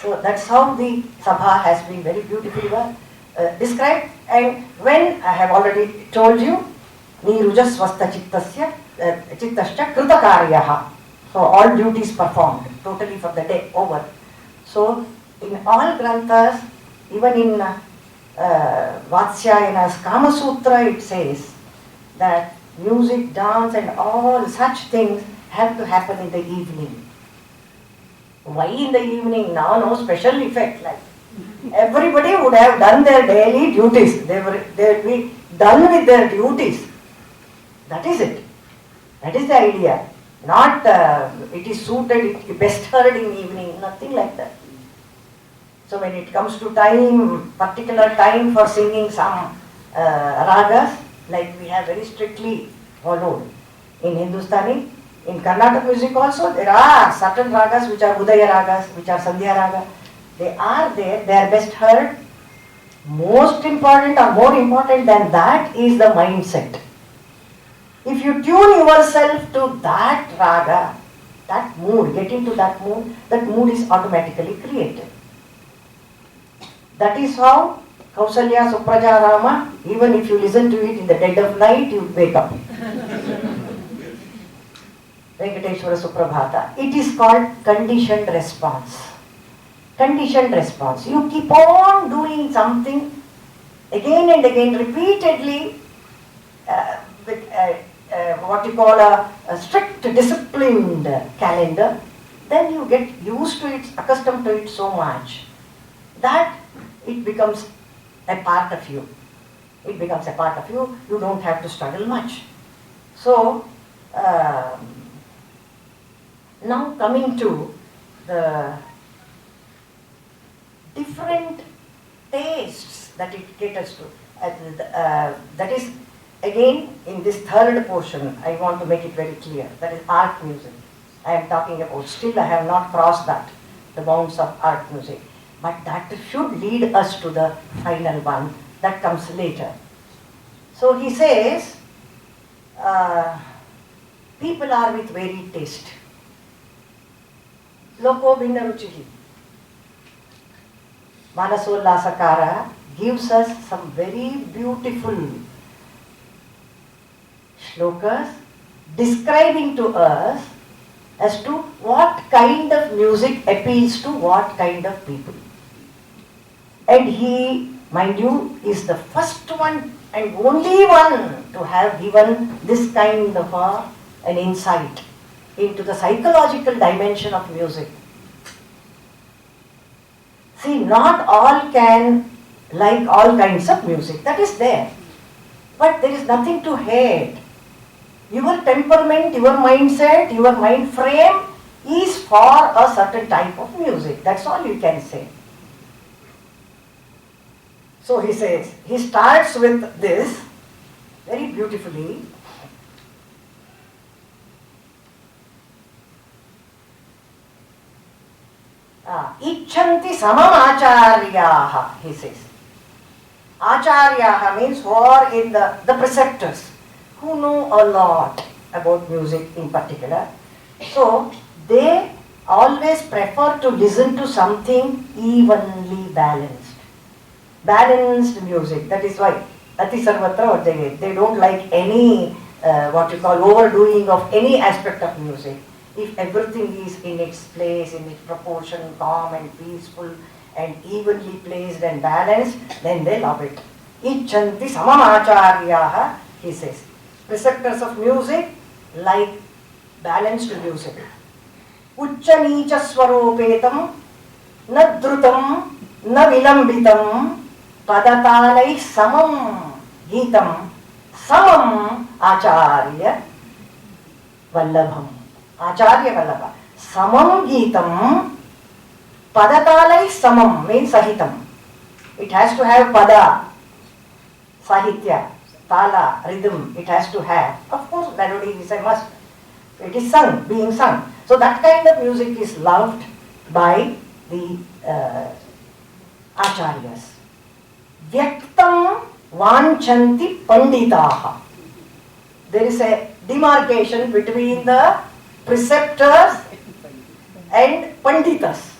So that's how the Sabha has been very beautifully described. And when I have already told you, Niruja Swasta Chittasya Chittascha Kritakaryaha. So all duties performed, totally for the day, over. So in all Granthas, even in Vatsyayana's Kama Sutra, it says that music, dance and all such things have to happen in the evening. Why in the evening? Now no special effect. Like everybody would have done their daily duties. They would be done with their duties. That is it. That is the idea. Not it is suited, it best heard in evening. Nothing like that. So when it comes to time, particular time for singing some ragas, like we have very strictly followed in Hindustani. In Carnatic music also, there are certain ragas which are Udaya ragas, which are Sandhya raga. They are there, they are best heard. Most important or more important than that is the mindset. If you tune yourself to that raga, that mood, get into that mood is automatically created. That is how Kausalya Supraja Rama, even if you listen to it in the dead of night, you wake up. Venkateshwara Suprabhata. It is called conditioned response. Conditioned response. You keep on doing something again and again, repeatedly, with what you call a strict, disciplined calendar. Then you get used to it, accustomed to it so much that it becomes a part of you. It becomes a part of you. You don't have to struggle much. So, now coming to the different tastes that it caters to. That is again in this third portion, I want to make it very clear. That is art music. I am talking about. Still I have not crossed that, the bounds of art music. But that should lead us to the final one that comes later. So he says, people are with varied taste. Loko Bhinna Ruchihi. Manasollasakara gives us some very beautiful shlokas describing to us as to what kind of music appeals to what kind of people. And he, mind you, is the first one and only one to have given this kind of an insight into the psychological dimension of music. See, not all can like all kinds of music, that is there. But there is nothing to hate. Your temperament, your mindset, your mind frame is for a certain type of music. That's all you can say. So he says, he starts with this very beautifully. Icchanti samam acharyaha, he says. Acharyaha means who are in the preceptors, who know a lot about music in particular. So they always prefer to listen to something evenly balanced. Balanced music. That is why Ati Sarvatra they don't like any what you call overdoing of any aspect of music. If everything is in its place, in its proportion, calm and peaceful and evenly placed and balanced, then they love it. Icchanti samam acharyaha, he says. Preceptors of music like balanced music. Uccha neecha swaropetam, na dhrutam, na vilambitam, padatalai samam geetam, samam acharya vallabham. Acharya Vallabha. Samam Geetam, Padatalai Samam means Sahitam. It has to have Pada, Sahitya, Tala, rhythm, it has to have. Of course, melody is a must. It is sung, being sung. So that kind of music is loved by the Acharyas. Vyaktam Vanchanti Panditaha. There is a demarcation between the preceptors and panditas.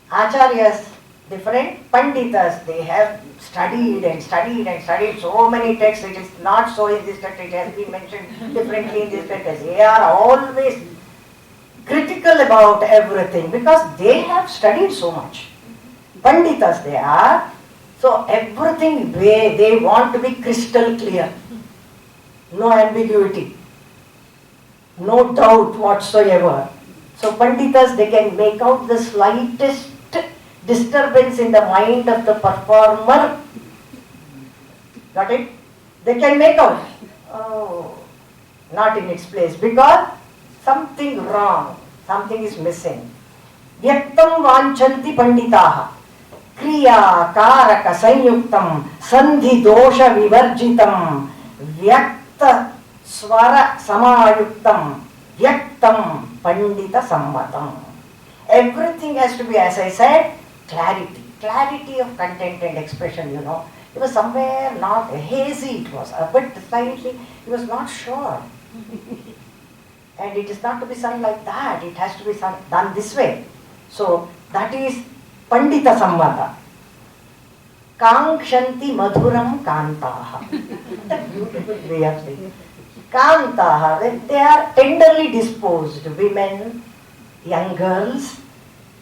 Acharyas different, panditas they have studied and studied and studied so many texts. It is not so in this text, it has been mentioned differently in this text. They are always critical about everything because they have studied so much. Panditas they are, so everything they want to be crystal clear, no ambiguity. no doubt whatsoever. So Panditas, they can make out the slightest disturbance in the mind of the performer. Got it? They can make out, oh, not in its place, because something wrong, something is missing. Vyaktam vanchanti panditaha. Kriya karaka sanyuktam sandhi dosha vivarjitam vyakta swara samayuktam vyaktam pandita sammatam. Everything has to be, as I said, clarity of content and expression, you know. It was somewhere not hazy, it was a bit slightly, he was not sure. And it is not to be sung like that, it has to be done this way. So that is Pandita Sammata. Kankshanti madhuram kantaha. What a beautiful way of saying. Kantaha, when they are tenderly disposed, women, young girls,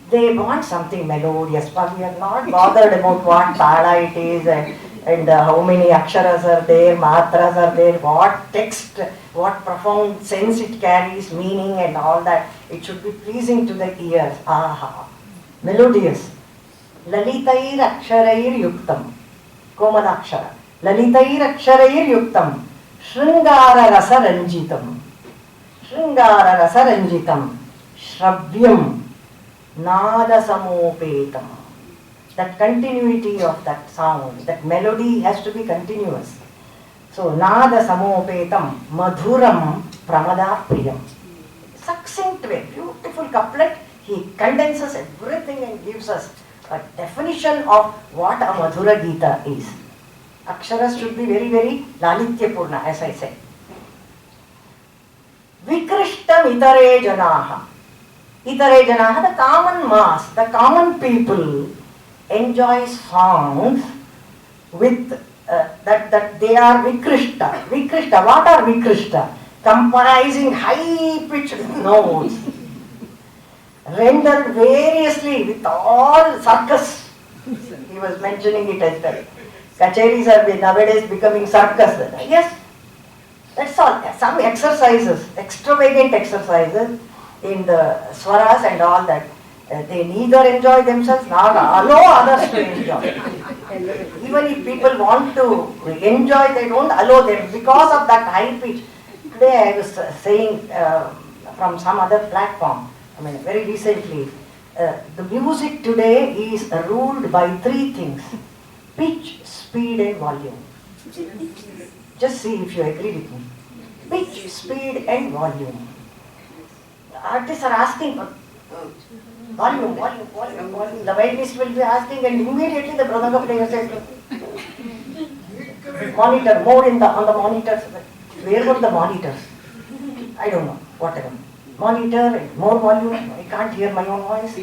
they want something melodious, but we are not bothered about what tala it is and how many aksharas are there, matras are there, what text, what profound sense it carries, meaning and all that. It should be pleasing to the ears. Aha, melodious. Lalitair aksharair yuktam. Komalakshara. Lalitair aksharair yuktam. Shringara rasa ranjitam. Shringara rasa ranjitam. Shravyam. Nada samopetam. That continuity of that sound, that melody has to be continuous. So, nada samopetam, madhuram pramada priyam. Succinct way, beautiful couplet. He condenses everything and gives us a definition of what a Madhura Gita is. Aksharas should be very, very lalityapurna, as I said. Vikrishtam itare janaha. Itare janaha, the common mass, the common people enjoy songs with that they are Vikrishta. Vikrishta, what are Vikrishta? Comprising high-pitched notes, rendered variously with all circus. He was mentioning it as well. Kacheris are nowadays becoming circus. Yes, that's all. Some exercises, extravagant exercises in the swaras and all that. They neither enjoy themselves nor allow others to enjoy. Even if people want to enjoy, they don't allow them because of that high pitch. Today I was saying from some other platform, very recently, the music today is ruled by three things: pitch, speed and volume. Just see if you agree with me. Pitch, speed and volume. Artists are asking for volume. The violinist will be asking, and immediately the mridanga player says, monitor, more on the monitors. Where were the monitors? I don't know, whatever. Monitor, more volume, I can't hear my own voice.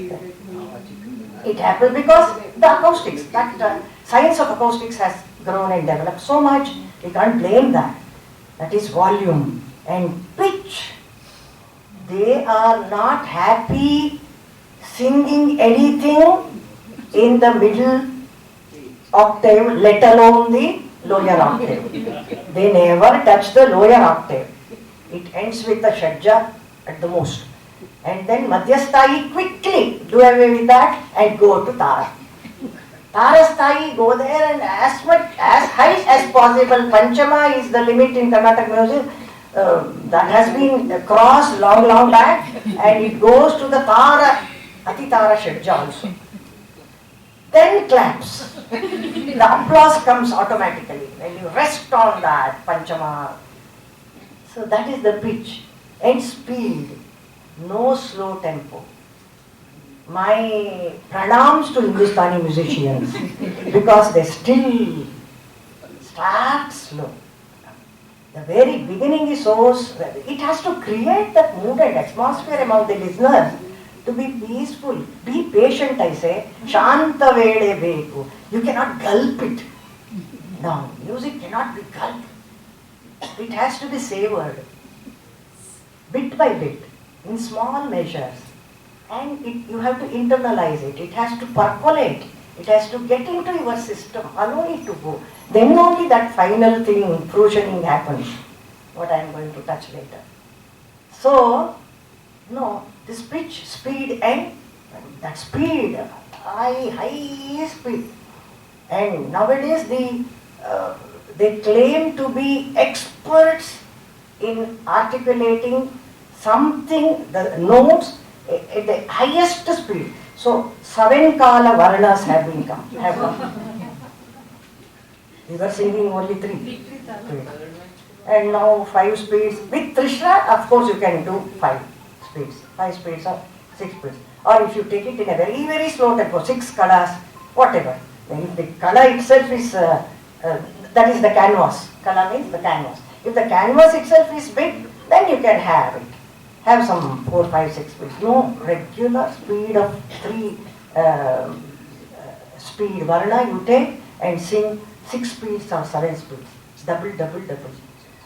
It happens because the acoustics, that science of acoustics has grown and developed so much, we can't blame that. That is volume. And pitch. They are not happy singing anything in the middle octave, let alone the lower octave. They never touch the lower octave. It ends with the shadja at the most. And then madhyasthai, quickly do away with that and go to tara. Tarasthai, go there and as high as possible. Panchama is the limit in Carnatic music. That has been crossed long back, and it goes to the tara, atitara shadja also. Then claps. The applause comes automatically when you rest on that panchama. So that is the pitch. And speed, no slow tempo. My pranams to Hindustani musicians because they still start slow. The very beginning is so, it has to create that mood and atmosphere among the listeners to be peaceful. Be patient, I say. Shanta vede beku. You cannot gulp it. No, music cannot be gulped. It has to be savored. Bit by bit, in small measures. And you have to internalize it. It has to percolate. It has to get into your system. Allow it to go. Then only that final thing, fruitioning happens. What I am going to touch later. So, this pitch, speed and that speed, high speed. And nowadays they claim to be experts in articulating something, the notes at the highest speed. So 7 kala varnas have come. We were singing only 3. And now 5 speeds. With Trishna, of course you can do 5 speeds. 5 speeds or 6 speeds. Or if you take it in a very, very slow tempo, 6 kalas, whatever. Then the kala itself is, that is the canvas. Kala means the canvas. If the canvas itself is big, then you can have it. Have some 4, 5, 6 speeds. No regular speed of 3 speed varna you take and sing 6 speeds or 7 speeds. Double.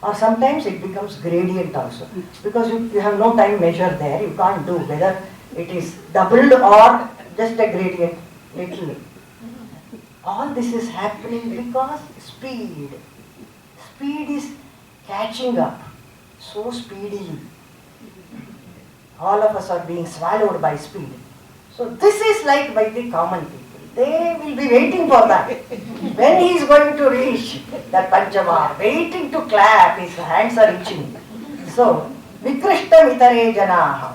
Or sometimes it becomes gradient also. Because you have no time measure there. You can't do whether it is doubled or just a gradient little. All this is happening because speed is catching up so speedily. All of us are being swallowed by speed. So this is liked by the common people. They will be waiting for that. When he is going to reach that Panchama, waiting to clap, his hands are itching. So, Vikrishtam itare janaha,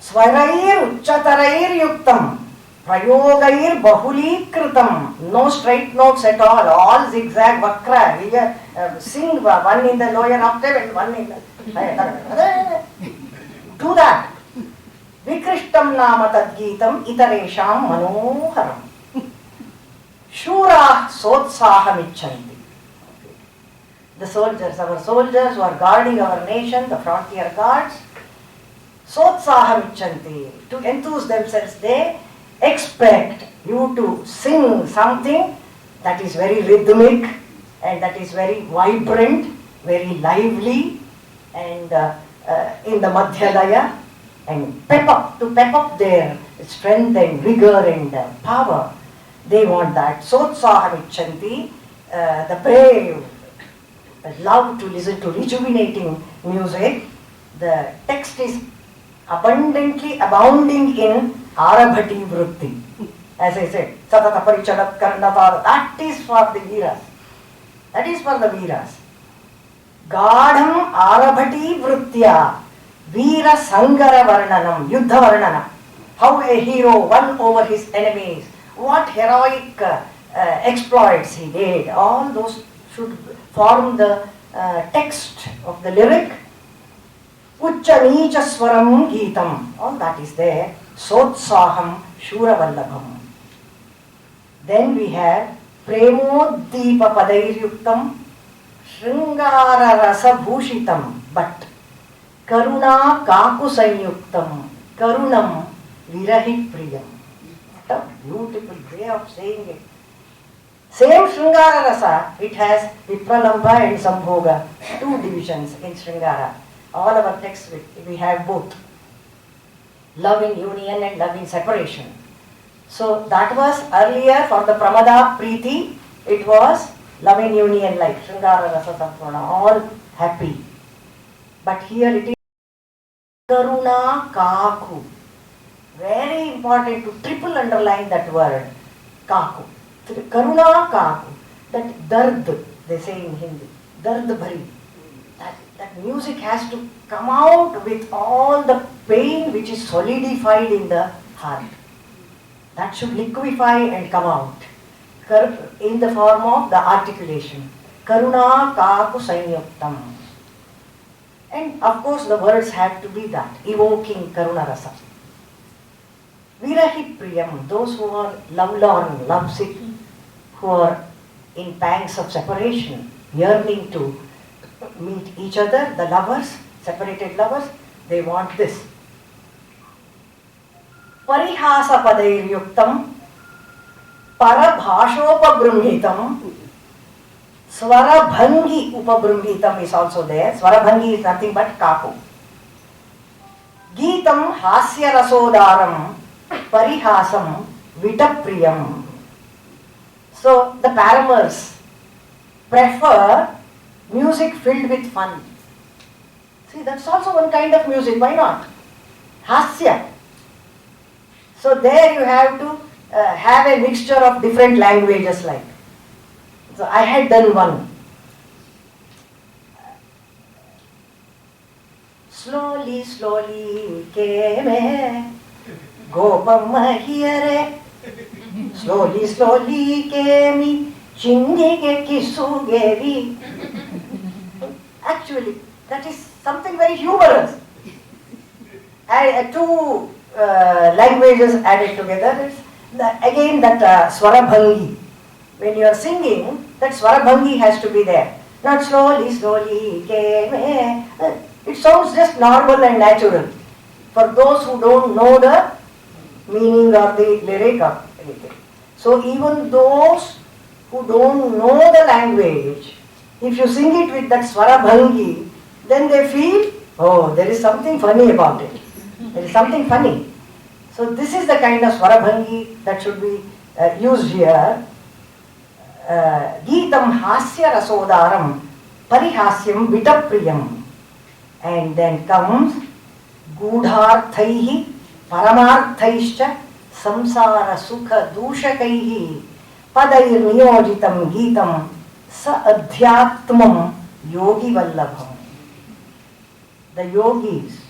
swarair uchatarair yuktam, prayogair bahuli kritam. No straight notes at all zigzag, vakra. Sing one in the lower octave and one in the higher. Do that. Vikrishtam nama tadgeetam itaresham manoharam. Shura sotsaham icchanti. The soldiers, our soldiers who are guarding our nation, the frontier guards, sotsaham icchanti. To enthuse themselves, they expect you to sing something that is very rhythmic and that is very vibrant, very lively, and in the Madhyalaya, and pep up their strength and vigor and power. They want that. Sotsaham icchanti, the brave love to listen to rejuvenating music. The text is abundantly abounding in Arabhati Vritti. As I said, Satata Parichadat Karnatara, that is for the Veeras. That is for the Veeras. Gadham Arabhati Vrittya, Veera Sangara Varnanam, Yuddha Varnana. How a hero won over his enemies, what heroic exploits he did. All those should form the text of the lyric. Uccha Neecha Swaram Geetam, all that is there. Sotsaham Shura Vallabham. Then we have Premoddeepa Padairyuktam Shringara Rasa Bhushitam, but Karuna Kaku Sanyuktam Karunam Virahi Priyam. What a beautiful way of saying it. Same Shringara Rasa, it has Vipralamba and Sambhoga, 2 divisions in Shringara. All our texts, we have both. Love in union and love in separation. So that was earlier for the Pramada Preeti, it was love in union like Shringara Rasa Sampurna, all happy. But here it is Karuna Kaku. Very important to triple underline that word, Kaku. Karuna Kaku. That dard, they say in Hindi, dard bhari. That music has to come out with all the pain which is solidified in the heart. That should liquefy and come out in the form of the articulation. Karuna Kaku Sanyuktam. And of course the words have to be that, evoking Karuna Rasa. Virahi Priyam, those who are lovelorn, lovesick, who are in pangs of separation, yearning to meet each other, the lovers, separated lovers, they want this. Parihasa Padairyuktam Parabhashopabhrumhitam Swarabhangi Upabhrumhitam is also there. Swarabhangi is nothing but Kaku. Geetam Hasya Rasodaram Parihasam Vitapriyam. So the paramours prefer music filled with fun. See, that's also one kind of music, why not? Hasya. So there you have to have a mixture of different languages like. So I had done one. Slowly, slowly came a Gopamma here. Slowly, slowly came Chindige Kisugevi. Actually, that is something very humorous. Two languages added together. Again, that Swarabhangi. When you are singing, that Swarabhangi has to be there. Not slowly, slowly came. It sounds just normal and natural. For those who don't know the meaning or the lyric or anything. So even those who don't know the language, if you sing it with that Swarabhangi, then they feel, oh, there is something funny about it. There is something funny. So this is the kind of Swarabhangi that should be used here. Geetam hasya rasodaram parihasyam vitapriyam. And then comes gudharthaihi paramarthaischa samsara sukha dushakaihi padair niyojitam geetam sa adhyatmam yogi vallabham. The yogis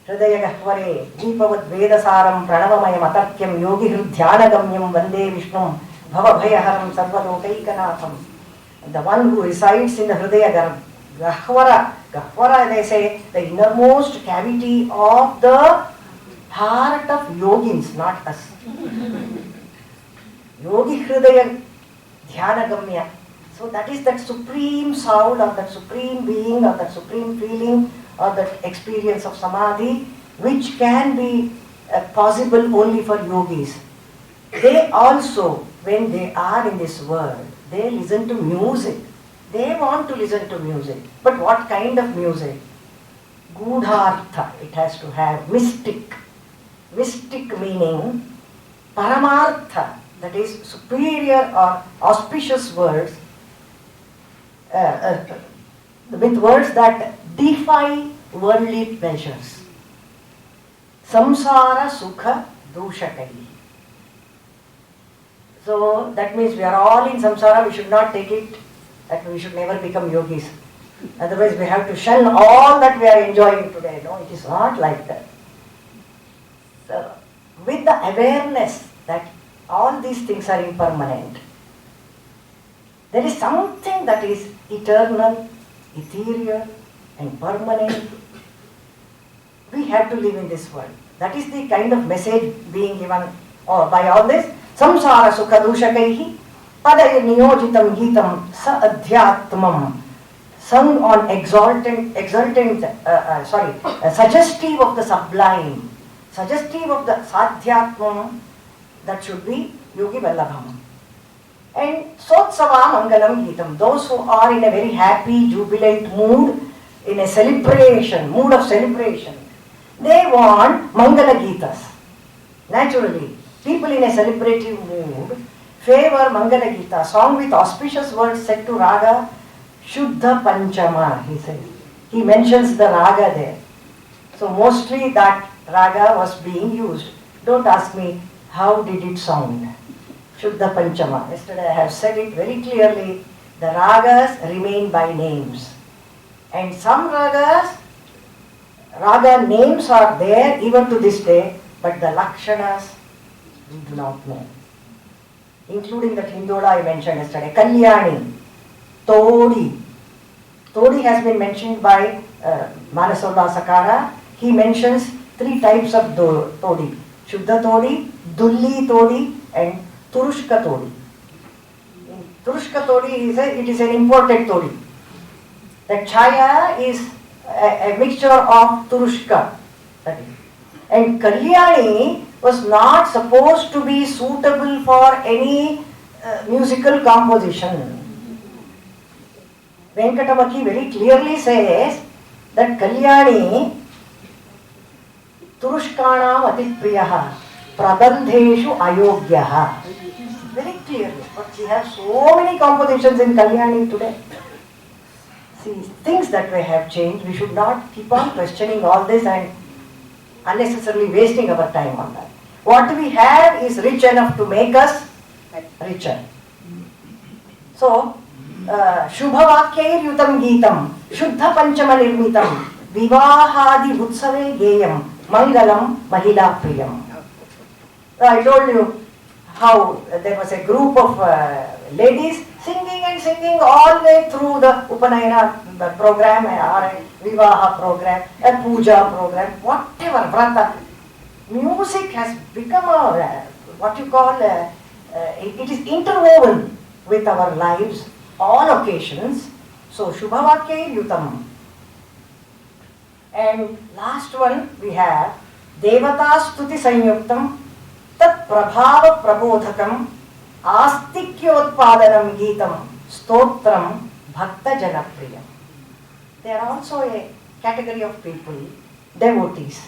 Hridayagahvare Deepavad Vedasaram Pranavamayam Atakyam Yogi Hridhyanagamyam Vande Vishnum Bhavabhayaharam Sarvadokaikanaatham. The one who resides in the Hridaya Gahvara, Gahvara they say the innermost cavity of the heart of yogins, not us. Yogi Hridaya Dhyanagamya. So that is that supreme sound or that supreme being or that supreme feeling or that experience of samadhi which can be possible only for yogis. They also, when they are in this world, they listen to music. They want to listen to music. But what kind of music? Gudhartha, it has to have mystic. Mystic meaning paramartha, that is superior or auspicious words, with words that defy worldly pleasures. Samsara sukha dushakai. So that means we are all in samsara, we should not take it that we should never become yogis. Otherwise we have to shun all that we are enjoying today. No, it is not like that. So, with the awareness that all these things are impermanent, there is something that is eternal, ethereal and permanent. We have to live in this world. That is the kind of message being given by all this. Samsara sukha dushakaihi padaya niyojitam geetam sa adhyatmam. Sung on suggestive of the sublime, suggestive of the sadhyatmam, that should be yogi vallabham. And sotsava mangalam geetam, those who are in a very happy, jubilant mood, in a celebration, mood of celebration, they want mangala geetas. Naturally, people in a celebrative mood favor mangala geeta, song with auspicious words set to raga Shuddha Panchama, he says. He mentions the raga there. So mostly that raga was being used. Don't ask me how did it sound. Shuddha Panchama. Yesterday I have said it very clearly. The ragas remain by names. And some ragas, raga names are there even to this day, but the lakshanas we do not know. Including that Hindoda I mentioned yesterday. Kalyani, Todi. Todi has been mentioned by Manasoda Sakara. He mentions 3 types of Todi. Shuddha Todi, Dulli Todi and Turushka Todi. Turushka Todi, it is an imported Todi. The Chaya is a mixture of Turushka. And Kalyani was not supposed to be suitable for any musical composition. Venkatamaki very clearly says that Kalyani Turushkanam Atipriyaha Prabandheshu Ayogyaha. Very clearly. But we have so many compositions in Kalyani today. See, things that may have changed, we should not keep on questioning all this and unnecessarily wasting our time on that. What we have is rich enough to make us richer. So, Shubhavakyai Yutam Geetam, Shuddha Panchama Nirmitam, Vivahadi Utsave Geyam, Mangalam Mahila Priyam. I told you how there was a group of ladies singing and singing all the way through the Upanayana program or a Vivaha program, a Puja program, whatever, Vrata. Music has become a, what you call, it is interwoven with our lives, all occasions. So, Shubhavakyai Yutam. And last one we have Devata Stuti Sanyuktam Tat Prabhava Prabodhakam Astikyotpadanam Geetam Stotram Bhakta Janapriyam. They are also a category of people, devotees.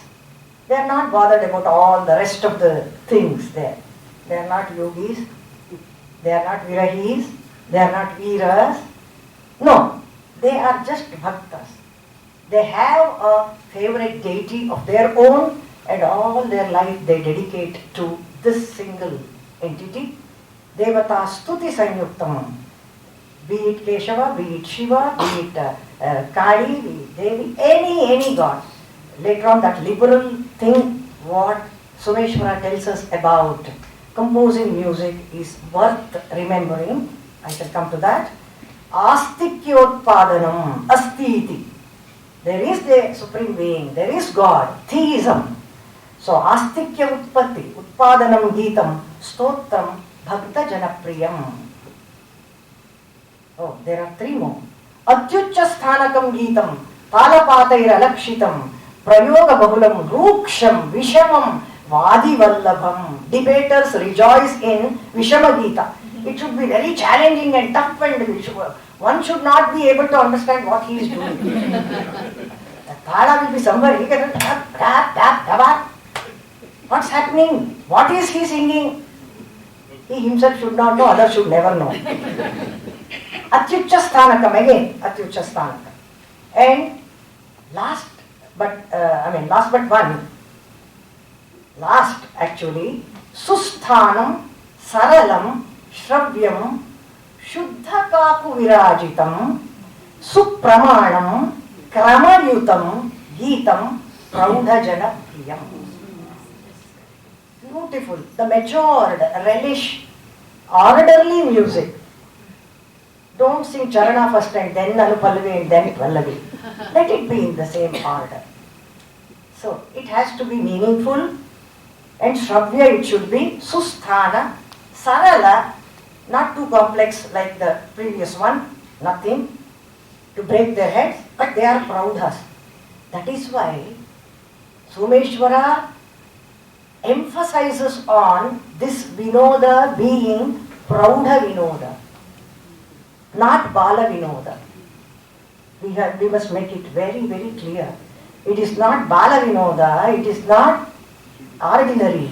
They are not bothered about all the rest of the things there. They are not yogis, they are not virahis, they are not viras. No, they are just bhaktas. They have a favorite deity of their own and all their life they dedicate to this single entity. Devata Stuti Sanyuktam. Be it Keshava, be it Shiva, be it Kali, be it Devi, any god. Later on that liberal thing, what Someshwara tells us about composing music is worth remembering. I shall come to that. Astikyotpadanam, Astiti. There is the Supreme Being, there is God, theism. So, Astikya Utpatti, Utpadanam Geetam, Stotram, Bhakta Janapriyam. Oh, there are three more. Atyucha Sthanakam Geetam, Talapatair Alakshitam, Prayoga Bahulam, Ruksham, Vishamam, Vadi Vallabham. Debaters rejoice in Vishama Gita. It should be very challenging and tough, and one should not be able to understand what he is doing. The Thala will be somewhere, he can tap. What's happening? What is he singing? He himself should not know, others should never know. Atyucha Sthanakam, again, Atyucha Sthanakam. And last but one, last actually, Susthanam, Saralam, Shravyam, Shuddha Kaku Virajitam, Supramanam, Kramayutam, Geetam, Praudha Priyam. Beautiful, the matured, relish, orderly music. Don't sing Charana first and then Anupallavi and then Pallavi. Let it be in the same order. So, it has to be meaningful, and Shravya it should be Susthana, Sarala, not too complex like the previous one, nothing to break their heads, but they are Praudhas. That is why Someshwara emphasizes on this Vinoda being Praudha Vinoda, not Bala Vinoda. We must make it very, very clear. It is not Bala Vinoda, it is not ordinary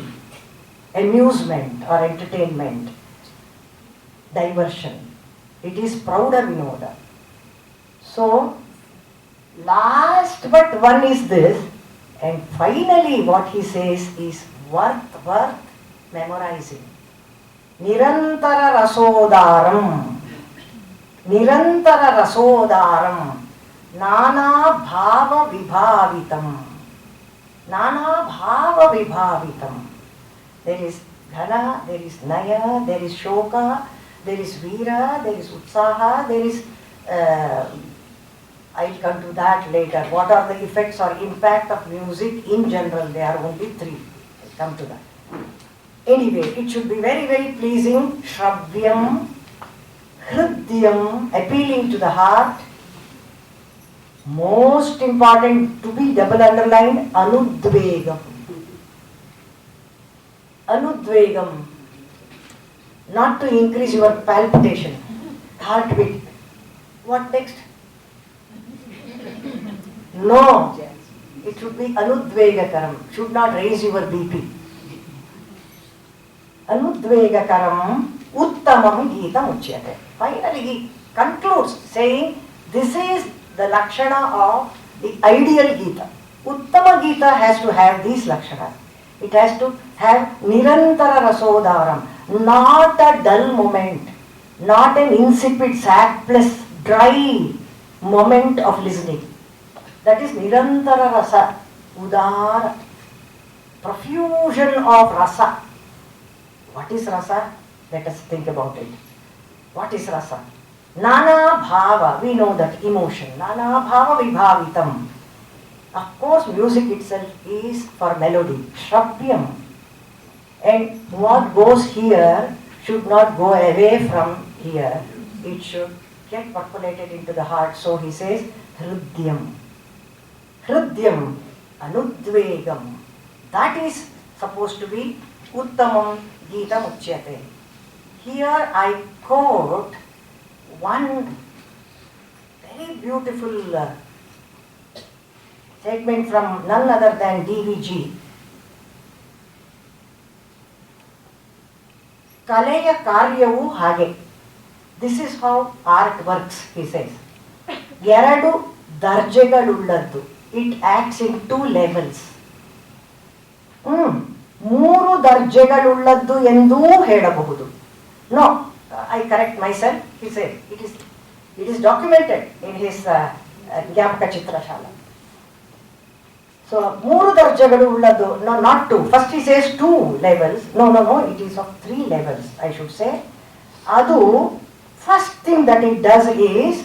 amusement or entertainment, diversion. It is Praudha Vinoda. So, last but one is this, and finally what he says is worth memorizing. Nirantara Rasodaram. Nirantara Rasodaram. Nana Bhava Vibhavitam. Nana Bhava Vibhavitam. There is Dhana, there is Naya, there is Shoka, there is Veera, there is Utsaha, there is I'll come to that later. What are the effects or impact of music in general? There are only three. I'll come to that. Anyway, it should be very, very pleasing. Shravyam, Hridyam, appealing to the heart. Most important to be double underlined, Anudvegam. Anudvegam. Not to increase your palpitation, heartbeat. What next? No, it should be Anudvegakaram, should not raise your BP. Anudvegakaram Uttamam Geetam Uchyate. Finally he concludes saying, This is the Lakshana of the ideal Gita. Uttama Gita has to have these Lakshanas. It has to have Nirantara Rasodaram, not a dull moment, not an insipid, sapless, dry moment of listening. That is Nirantara Rasa, Udara, profusion of Rasa. What is Rasa? Let us think about it. What is Rasa? Nana Bhava, we know that emotion. Nana Bhava Vibhavitam. Of course, music itself is for melody, Shravyam. And what goes here should not go away from here. It should get percolated into the heart. So he says, Hridyam. Hridyam, Anudvegam. That is supposed to be Uttamam Gita Muchyate. Here I quote one very beautiful statement from none other than DVG. Kaleya karyavu hage. This is how art works, he says. Eradu darjegalulladu. It acts in two levels. ಮೂರು ದರ್ಜೆಗಳುಳ್ಳದ್ದು ಎಂದೂ ಹೇಳಬಹುದು. No, I correct myself. He said it is documented in his Gyapaka Chitrashala. So ಮೂರು ದರ್ಜೆಗಳು ಉಳ್ಳದ್ದು, no, not two. First he says two levels. No, it is of three levels, I should say. ಅದು first thing that it does is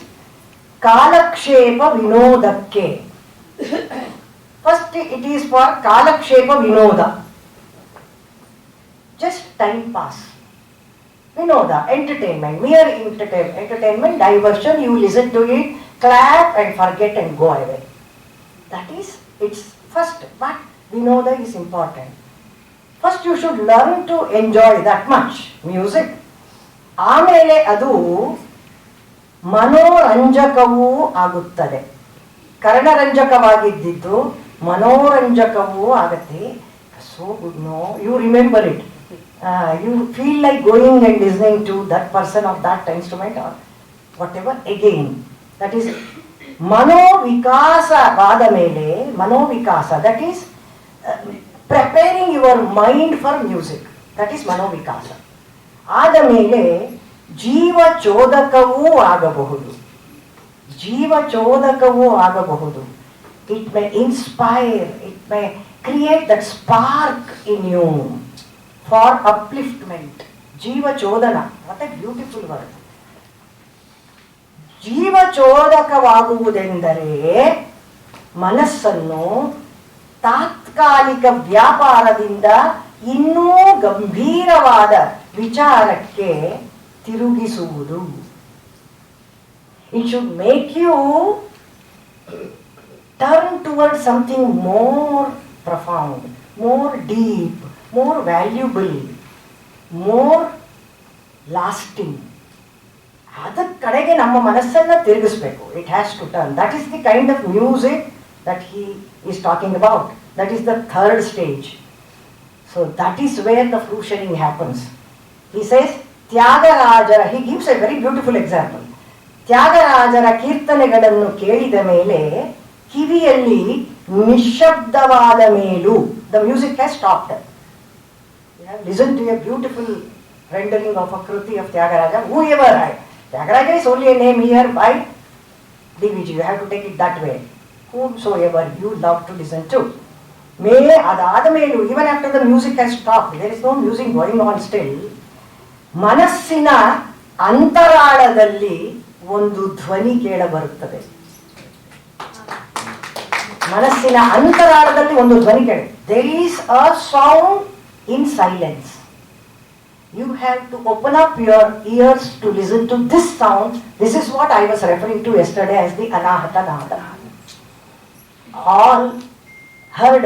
ಕಾಲಕ್ಷೇಪ ವಿನೋದಕ್ಕೆ. First it is for ಕಾಲಕ್ಷೇಪ Vinoda. Just time pass. Vinoda, entertainment, mere entertainment, diversion, you listen to it, clap and forget and go away. That is its first, but Vinoda is important. First you should learn to enjoy that much music. ಆಮೇಲೆ ಅದು ಮನೋರಂಜಕವೂ ಆಗುತ್ತದೆ. ಕರ್ಣರಂಜಕವಾಗಿದ್ದು ಮನೋರಂಜಕವೂ ಆಗುತ್ತೆ. So good, no? You remember it. You feel like going and listening to that person of that instrument or whatever again. That is Manovikasa vada mele, Manovikasa, that is preparing your mind for music. That is Manovikasa. Ada mele Jiva Chodakavu agabahudu. Jiva Chodakavu agabahudu. It may inspire, it may create that spark in you for upliftment. Jiva Chodana, what a beautiful word. ಜೀವ ಚೋದಕವಾಗುವುದೆಂದರೆ ಮನಸ್ಸನ್ನು ತಾತ್ಕಾಲಿಕ ವ್ಯಾಪಾರದಿಂದ ಇನ್ನೂ ಗಂಭೀರವಾದ ವಿಚಾರಕ್ಕೆ ತಿರುಗಿಸುವುದು. It should make you turn towards something more profound, more deep, more valuable, more lasting. ಅದರ ಕಡೆಗೆ ನಮ್ಮ ಮನಸ್ಸನ್ನು ತಿರುಗಿಸಬೇಕು. It has to turn. That is the kind of music that he is talking about. That is the third stage. So that is where the fruitioning happens. He says, Tyagaraja, he gives a very beautiful example. ತ್ಯಾಗರಾಜರ ಕೀರ್ತನೆಗಳನ್ನು ಕೇಳಿದ ಮೇಲೆ ಕಿವಿಯಲ್ಲಿ ನಿಶ್ಶಬ್ದವಾದ ಮೇಲೂ, the music has stopped. You have listened to a beautiful rendering of a Kruti of Tyagaraja. Whoever Tyagaraja is only a name here by DVG. You have to take it that way. Whomsoever you love to listen to. ಅದಾದ ಮೇಲೂ, even after the music has stopped, there is no music going on still, ಮನಸ್ಸಿನ ಅಂತರಾಳದಲ್ಲಿ ಒಂದು ಧ್ವನಿ ಕೇಳಬರುತ್ತದೆ. ಮನಸ್ಸಿನ ಅಂತರಾಳದಲ್ಲಿ ಒಂದು ಧ್ವನಿ ಕೇಳ. There is a sound in silence. You have to open up your ears to listen to this sound. This is what I was referring to yesterday as the Anahata Nada. All heard,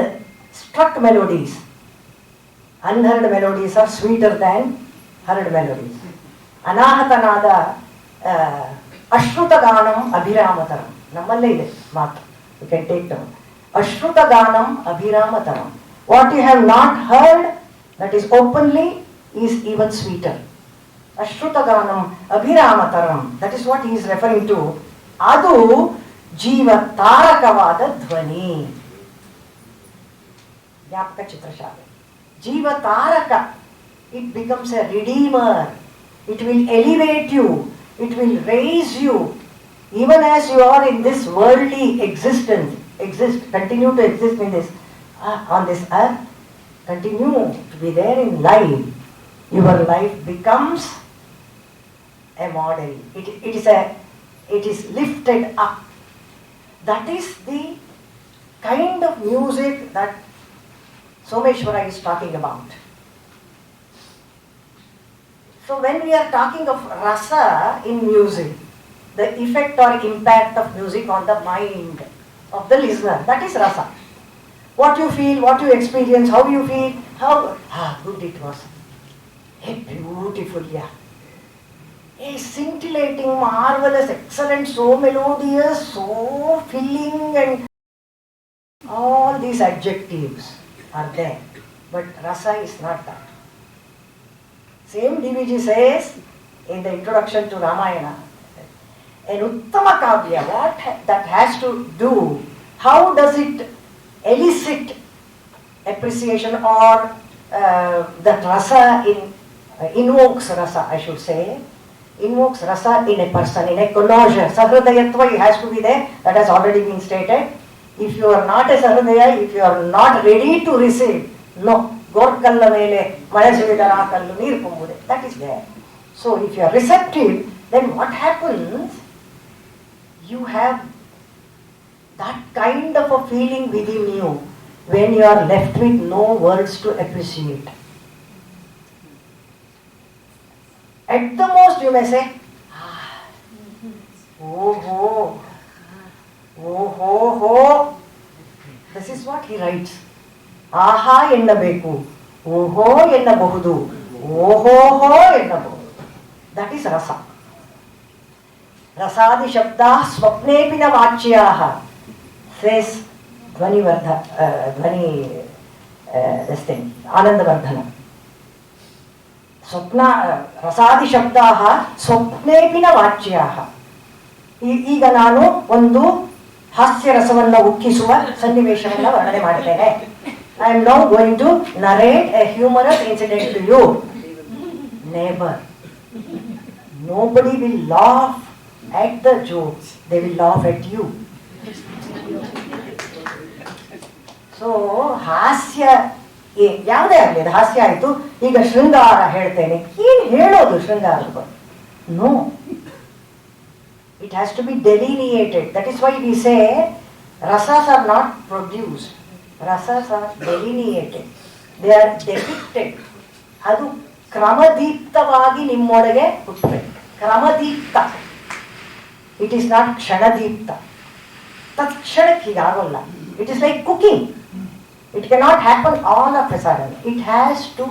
struck melodies. Unheard melodies are sweeter than heard melodies. Anahata Nada, Ashruta Ganam Abhiramataram. Namalle ide maatu. You can take down. Ashruta Ganam Abhiramataram. What you have not heard, that is openly, is even sweeter. Ashruta Ganam Abhiramataram. That is what he is referring to ಅದು ಜೀವ ತಾರಕವಾದ ಧ್ವನಿ. ಜ್ಞಾಪಕ ಚಿತ್ರಶಾಲೆ. ಜೀವ ತಾರಕ. It becomes a redeemer. It will elevate you. It will raise you. Even as you are in this worldly existence, continue to exist in this, on this earth, continue to be there in life. Your life becomes a model. It is lifted up. That is the kind of music that Someshwara is talking about. So when we are talking of rasa in music, the effect or impact of music on the mind of the listener, that is rasa. What you feel, what you experience, how you feel, how good it was. Hey, beautiful, yeah. Hey, scintillating, marvelous, excellent, so melodious, so filling, and all these adjectives are there. But rasa is not that. Same DVG says in the introduction to Ramayana, an uttama kavya, what that has to do, how does it elicit appreciation or that rasa invokes rasa, I should say, invokes rasa in a person, in a connoisseur. Sahridayatva has to be there, that has already been stated. If you are not a sahridaya, if you are not ready to receive, no. Gorkalla mele male suvidara kallu neer pombude. That is there. So if you are receptive, then what happens? You have that kind of a feeling within you when you are left with no words to appreciate. At the most you may say, oh ho. This is what he writes. ಆಹಾ ಎನ್ನಬೇಕು, ಓಹೋ ಎನ್ನಬಹುದು, ಓಹೋಹೋ ಎನ್ನಬಹುದು. That is ರಸ. ರಸಾದಿ ಶಬ್ದ ಸ್ವಪ್ನೇಪಿನ ವಾಚ್ಯಾ says ಧ್ವನಿ ಆನಂದವರ್ಧನ. ಸ್ವಪ್ನ ರಸಾದಿ ಶಬ್ದ ಸ್ವಪ್ನೇಪಿನ ವಾಚ್ಯಾ. ಈಗ ನಾನು ಒಂದು ಹಾಸ್ಯರಸವನ್ನು ಉಕ್ಕಿಸುವ ಸನ್ನಿವೇಶವನ್ನು ವರ್ಣನೆ ಮಾಡುತ್ತೇನೆ. I am now going to narrate a humorous incident to you. Never. Nobody will laugh at the jokes. They will laugh at you. So, ಹಾಸ್ಯ ಯಾವುದೇ ಆಗಲಿ, ಅದು ಹಾಸ್ಯ ಆಯಿತು. ಈಗ ಶೃಂಗಾರ ಹೇಳ್ತೇನೆ. ಏನು ಹೇಳೋದು ಶೃಂಗಾರದ ಬಗ್ಗೆ? No. It has to be delineated. That is why we say rasas are not produced. Rasas are delineated. They are depicted. ಅದು ಕ್ರಮದೀಪ್ತವಾಗಿ ನಿಮ್ಮೊಳಗೆ ಹುಟ್ಟಬೇಕು. ಕ್ರಮದೀಪ್ತ. ಇಟ್ ಈಸ್ ನಾಟ್ ಕ್ಷಣದೀಪ್ತ. ತತ್ಕ್ಷಣಕ್ಕೆ ಹೀಗಾಗಲ್ಲ. It is like cooking. It cannot happen all of a sudden. It has to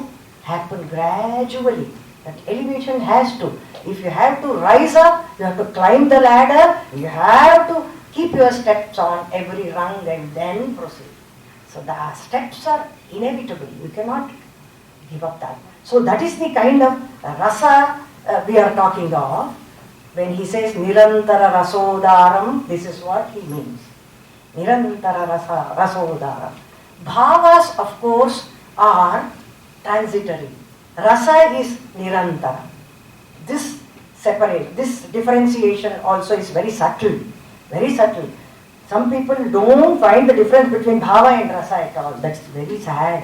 happen gradually. That elevation has to. If you have to rise up, you have to climb the ladder. You have to keep your steps on every rung and then proceed. So the steps are inevitable. You cannot give up that. So that is the kind of rasa we are talking of. When he says nirantara rasodaram, this is what he means. Nirantara rasodaram. Bhavas, of course, are transitory. Rasa is nirantara. This differentiation also is very subtle. Very subtle. Some people don't find the difference between bhava and rasa at all. That's very sad.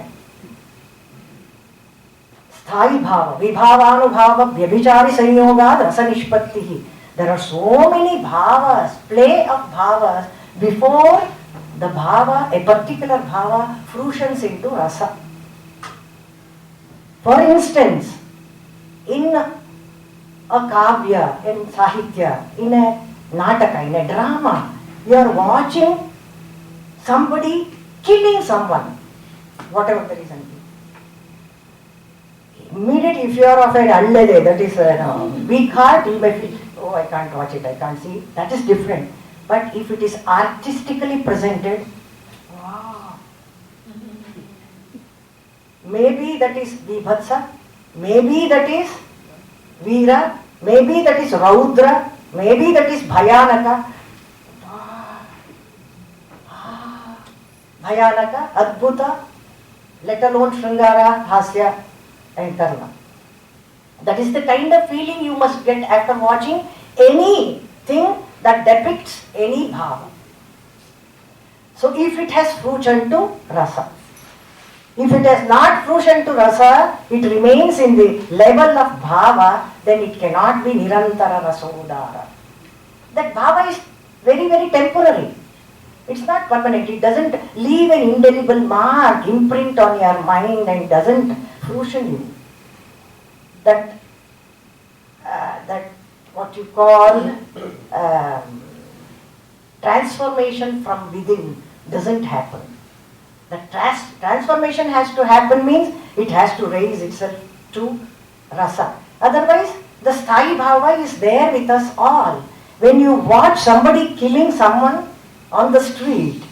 Sthayi bhava, vibhavanubhava, vyabhichari sanyogad rasa nishpattihi. There are so many bhavas, play of bhavas before the bhava, a particular bhava, fruitions into rasa. For instance, in a kavya, in sahitya, in a nataka, in a drama, you are watching somebody killing someone, whatever the reason is. Immediately, if you are of an allade, that is weak heart, you may feel, oh, I can't watch it, I can't see. That is different. But if it is artistically presented, wow. Maybe that is Vibhatsa, maybe that is Veera, maybe that is Raudra, maybe that is Bhayanaka, Bhayanaka, Adbhuta, let alone Shringara, Hasya and Karna. That is the kind of feeling you must get after watching anything that depicts any bhava. So if it has fruition to rasa. If it has not fruition to rasa, it remains in the level of bhava, then it cannot be nirantara rasodara. That bhava is very, very temporary. It's not permanent. It doesn't leave an indelible mark, imprint on your mind and doesn't fruition you. That what you call transformation from within doesn't happen. The transformation has to happen means it has to raise itself to rasa. Otherwise, the sthayi bhava is there with us all. When you watch somebody killing someone on the street,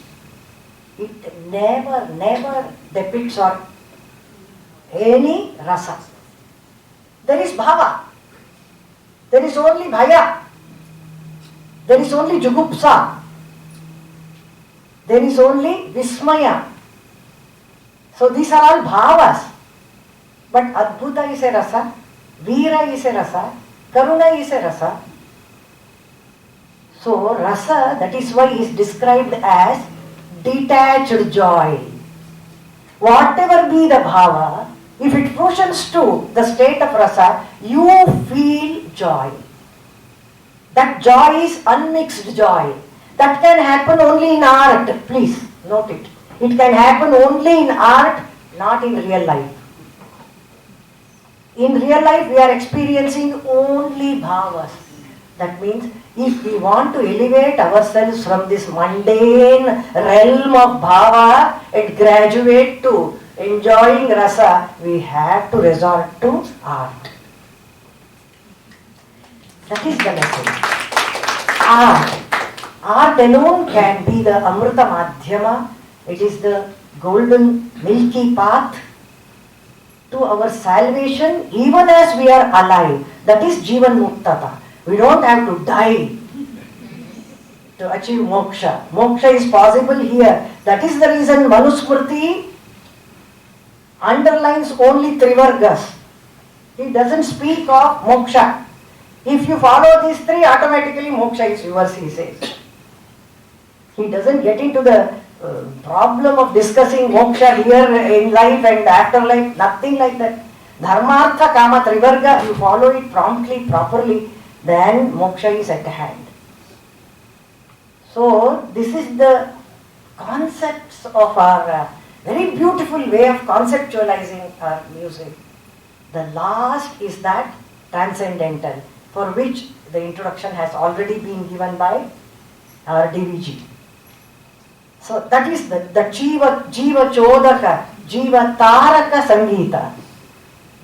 it never depicts on any rasa. There is bhava. There is only bhaya. There is only jugupsa. There is only vismaya. So these are all bhavas. But adbhuta is a rasa, veera is a rasa, karuna is a rasa. So rasa, that is why is described as detached joy. Whatever be the bhava, if it functions to the state of rasa, you feel joy. That joy is unmixed joy. That can happen only in art. Please note it. It can happen only in art, not in real life. In real life, we are experiencing only bhavas. That means if we want to elevate ourselves from this mundane realm of bhava and graduate to enjoying rasa, we have to resort to art. That is the message. Art alone can be the amrita madhyama. It is the golden milky path to our salvation even as we are alive. That is jivan muktata. We don't have to die to achieve moksha. Moksha is possible here. That is the reason Manusmriti underlines only Trivargas. He doesn't speak of moksha. If you follow these three, automatically moksha is yours, he says. He doesn't get into the problem of discussing moksha here in life and afterlife, nothing like that. Dharmartha, kama, trivarga, you follow it promptly, properly, then moksha is at hand. So, this is the concepts of our very beautiful way of conceptualizing our music. The last is that transcendental, for which the introduction has already been given by our DVG. So that is the Jiva Chodaka, Jiva Taraka Sangeeta.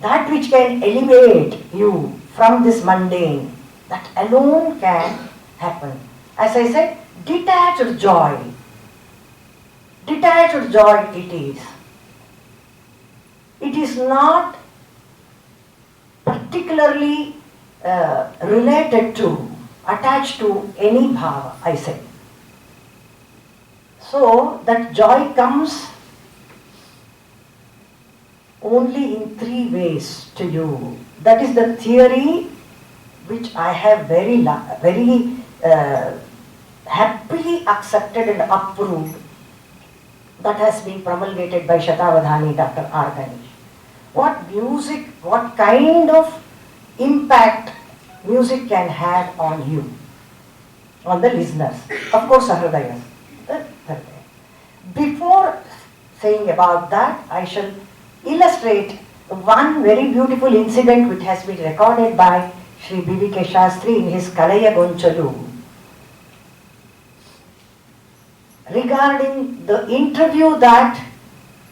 That which can elevate you from this mundane, that alone can happen. As I said, detached joy. Detached joy it is. It is not particularly related to, attached to any bhava, I say. So that joy comes only in three ways to you. That is the theory which I have very happily accepted and approved, that has been promulgated by Shatavadhani, Dr. R. Ganesh. What music, what kind of impact music can have on you, on the listeners. Of course, Sahridayas. Before saying about that, I shall illustrate one very beautiful incident which has been recorded by Sri B.V.K. Shastri in his Kalaya Gonchalu regarding the interview that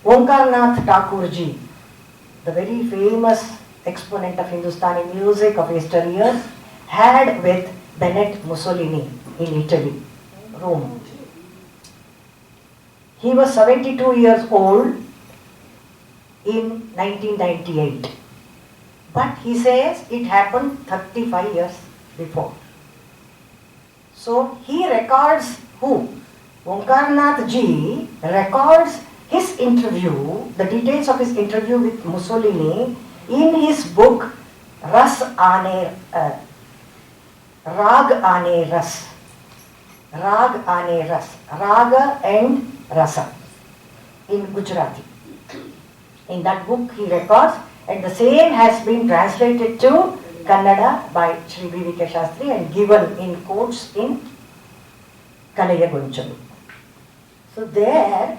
Omkarnath Thakurji, the very famous exponent of Hindustani music of yesteryears, had with Benito Mussolini in Italy, Rome. He was 72 years old in 1998. But he says it happened 35 years before. So he records who? Omkarnath ji records his interview, the details of his interview with Mussolini in his book Ras Ane, Rag Ane Ras. Rag Ane Ras. Raga and Rasa in Gujarati. In that book he records, and the same has been translated to Kannada by Sri B.V.K. Shastri and given in quotes in Kalaya Gonchalu. So there,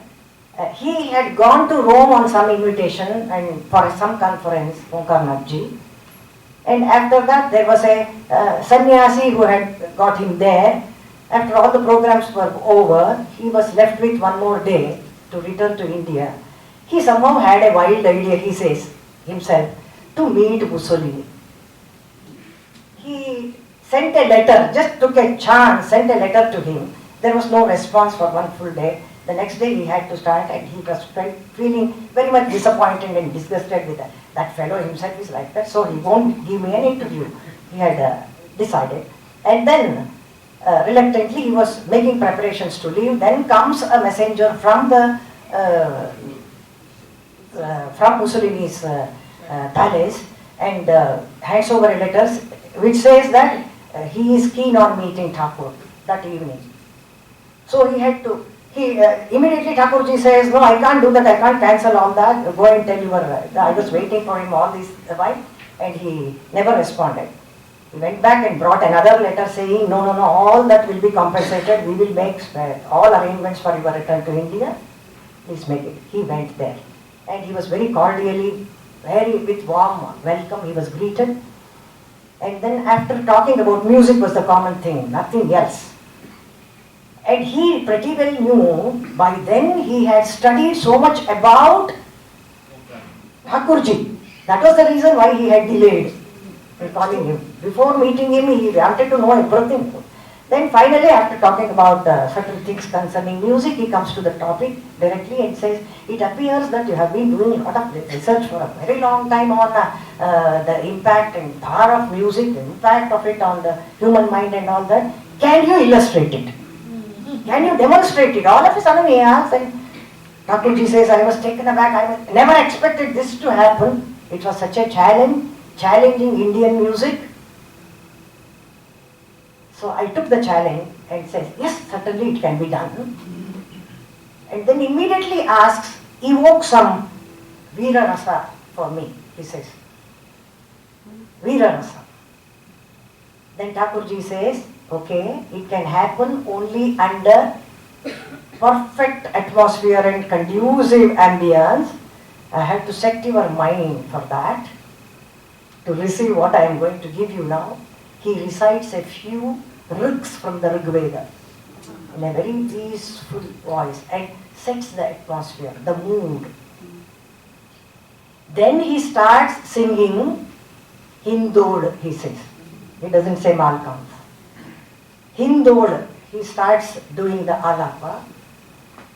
he had gone to Rome on some invitation and for some conference, Omkarnathji. And after that, there was a sannyasi who had got him there. After all the programs were over, he was left with one more day to return to India. He somehow had a wild idea, he says himself, to meet Mussolini. He sent a letter, just took a chance, sent a letter to him. There was no response for one full day. The next day he had to start, and he was feeling very much disappointed and disgusted with that fellow himself is like that, so he won't give me an interview. He had decided. And then reluctantly he was making preparations to leave. Then comes a messenger from the from Mussolini's palace and hands over a letter which says that he is keen on meeting Thakur that evening. So he had to, immediately Thakurji says, no, I can't do that, I can't cancel all that, go and tell your, I was waiting for him all this while, and he never responded. He went back and brought another letter saying, no, all that will be compensated, we will make all arrangements for your return to India, please make it. He went there, and he was very cordially, with warm welcome, he was greeted. And then after talking about music was the common thing, nothing else. And he pretty well knew, by then he had studied so much about Thakurji. That was the reason why he had delayed in calling him. Before meeting him, he wanted to know everything. Then finally, after talking about certain things concerning music, he comes to the topic directly and says, it appears that you have been doing a lot of research for a very long time on the impact and power of music, the impact of it on the human mind and all that. Can you illustrate it? Can you demonstrate it? All of a sudden he asks, and Thakurji says, I was taken aback. I never expected this to happen. It was such a challenge, challenging Indian music. So I took the challenge and said, yes, certainly it can be done. And then immediately asks, evoke some Veera Rasa for me, he says. Veera Rasa. Then Thakurji says, okay, it can happen only under perfect atmosphere and conducive ambience. I have to set your mind for that, to receive what I am going to give you now. He recites a few rigs from the Rig Veda in a very peaceful voice and sets the atmosphere, the mood. Then he starts singing Hindod, he says. He doesn't say Malkam. Hindod, he starts doing the alapa,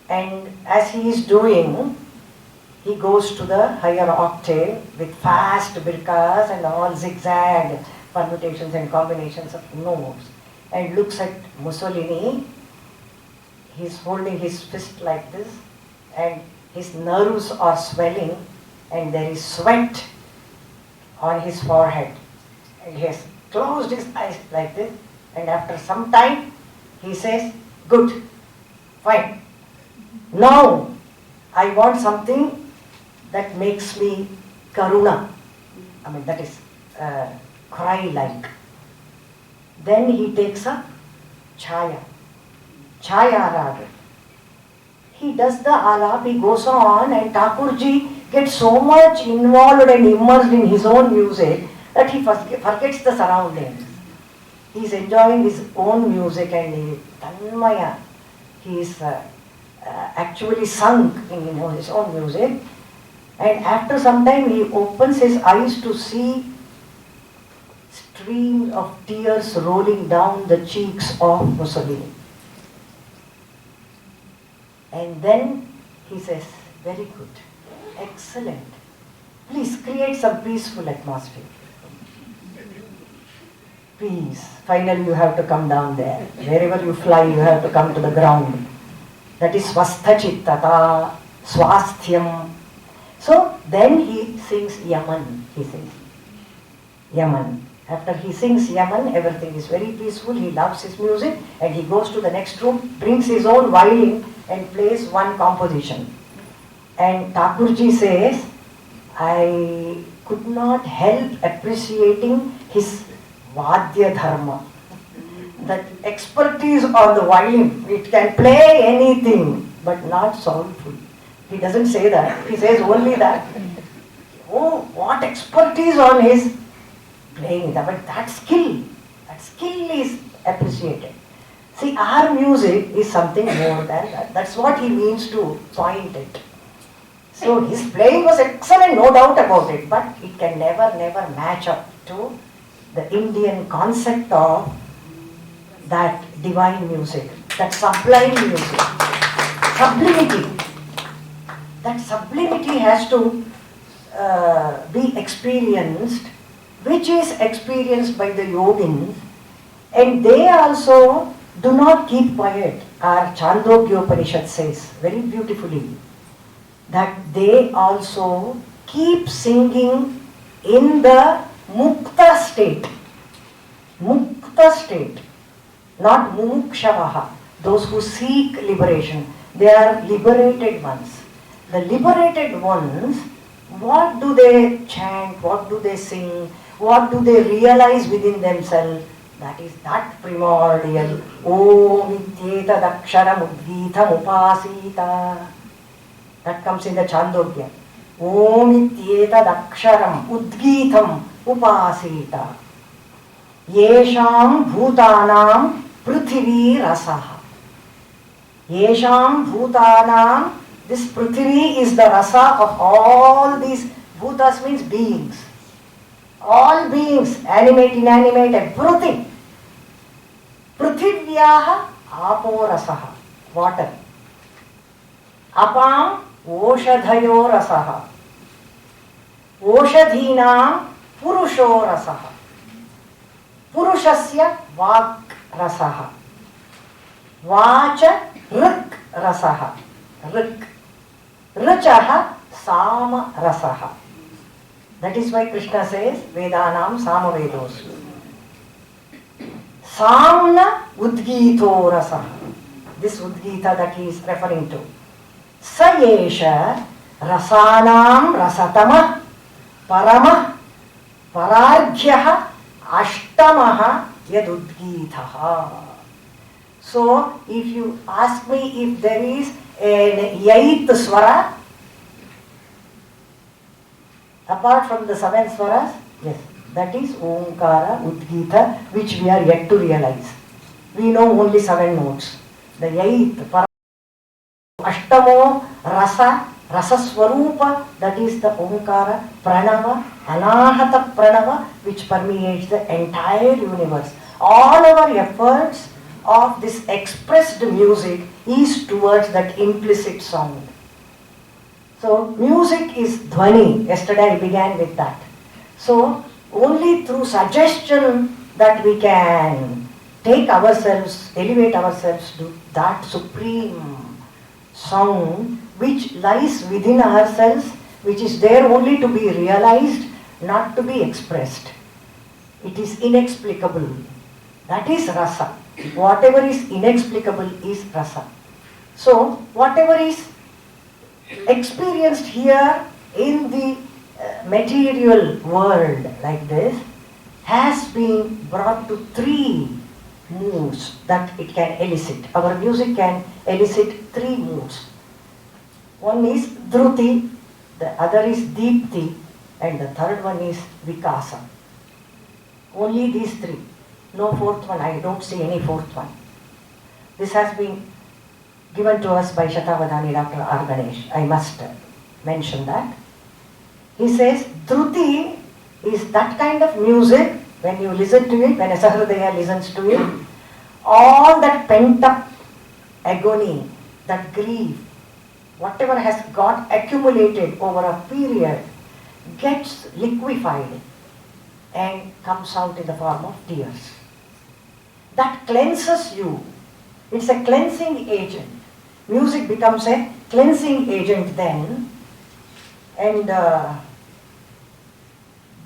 and as he is doing, he goes to the higher octave with fast birkas and all zigzag permutations and combinations of notes, and looks at Mussolini. He's holding his fist like this, and his nerves are swelling, and there is sweat on his forehead, and he has closed his eyes like this, and after some time he says, good, fine, now I want something that makes me karuna, that is cry-like. Then he takes up Chaya Raga. He does the alap, he goes on, and Thakurji gets so much involved and immersed in his own music that he forgets the surroundings. He is enjoying his own music, and he Tanmaya. He is actually sunk in his own music. And after some time he opens his eyes to see streams of tears rolling down the cheeks of Mussolini. And then he says, very good, excellent. Please create some peaceful atmosphere. Peace. Finally you have to come down there. Wherever you fly, you have to come to the ground. that is Svasthachittata, Swasthyam. So then he sings Yaman, he says. Yaman. After he sings Yaman, everything is very peaceful, he loves his music and he goes to the next room, brings his own violin and plays one composition. And Thakurji says, I could not help appreciating his Vadya Dharma. That expertise on the violin, it can play anything but not soulful. He doesn't say that, he says only that. Oh, what expertise on his playing, but that skill is appreciated. See, our music is something more than that. That's what he means to point it. So his playing was excellent, no doubt about it, but it can never match up to the Indian concept of that divine music, that sublime music, sublimity. That sublimity has to be experienced, which is experienced by the yogins, and they also do not keep quiet. Our Chandogya Upanishad says very beautifully that they also keep singing in the mukta state. Mukta state, not mumukshavaha, those who seek liberation. They are liberated ones. The liberated ones, what do they chant, what do they sing, what do they realize within themselves? That is that primordial Om Ityetadaksharam Udgitam Upasita. That comes in the Chandogya. Om Ityetadaksharam Udgitam Upasita. Yesham Bhutanam Prithvi Rasaha. Yesham Bhutanam, this Prithvi is the rasa of all these. Bhutas means beings. All beings, animate, inanimate, everything. Prithivyaha apo rasaha, water. Apam oshadhayo rasaha. Oshadhinam purusho rasaha. Purushasya vak rasaha. Vacha rik rasaha. Rik. Richaha sama rasaha. That is why Krishna says, Vedanam Samavedos. Samna Udgito Rasa. This Udgita that he is referring to. Sayesha Rasanam Rasatama Parama Pararghyaha Ashtamaha Yadudgitaha. So, if you ask me if there is an 8th swara, apart from the 7 swaras, yes, that is Omkara, Udgita, which we are yet to realize. We know only 7 notes. The 8th, Ashtamo, Rasa, Rasaswarupa, that is the Omkara, Pranava, Anahata Pranava, which permeates the entire universe. All our efforts of this expressed music is towards that implicit sound. So music is dhvani. Yesterday I began with that. So only through suggestion that we can take ourselves, elevate ourselves to that supreme sound which lies within ourselves, which is there only to be realized, not to be expressed. It is inexplicable. That is rasa. Whatever is inexplicable is rasa. So whatever is experienced here in the material world like this has been brought to 3 moods that it can elicit. Our music can elicit 3 moods. One is dhruti, the other is deepti, and the third one is vikasa. Only these 3. No 4th one, I don't see any 4th one. This has been given to us by Shatavadani Dr. R. Ganesh. I must mention that. He says, dhruti is that kind of music, when you listen to it, when a Sahridaya listens to it, all that pent up agony, that grief, whatever has got accumulated over a period, gets liquefied and comes out in the form of tears. That cleanses you. It's a cleansing agent. music becomes a cleansing agent then, and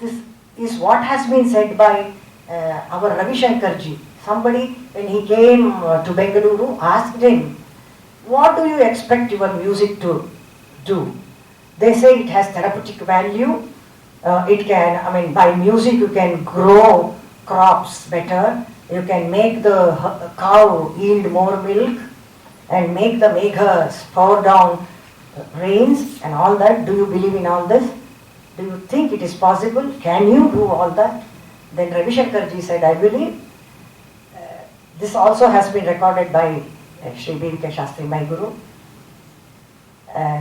this is what has been said by our Ravi Shankarji. Somebody, when he came to Bengaluru, asked him, what do you expect your music to do? They say it has therapeutic value. It can, I mean, by music you can grow crops better. You can make the cow yield more milk and make the meghas pour down rains and all that. Do you believe in all this? Do you think it is possible? Can you do all that? Then Ravi Shankarji said, I believe. This also has been recorded by Sri B.V.K. Shastri, my guru.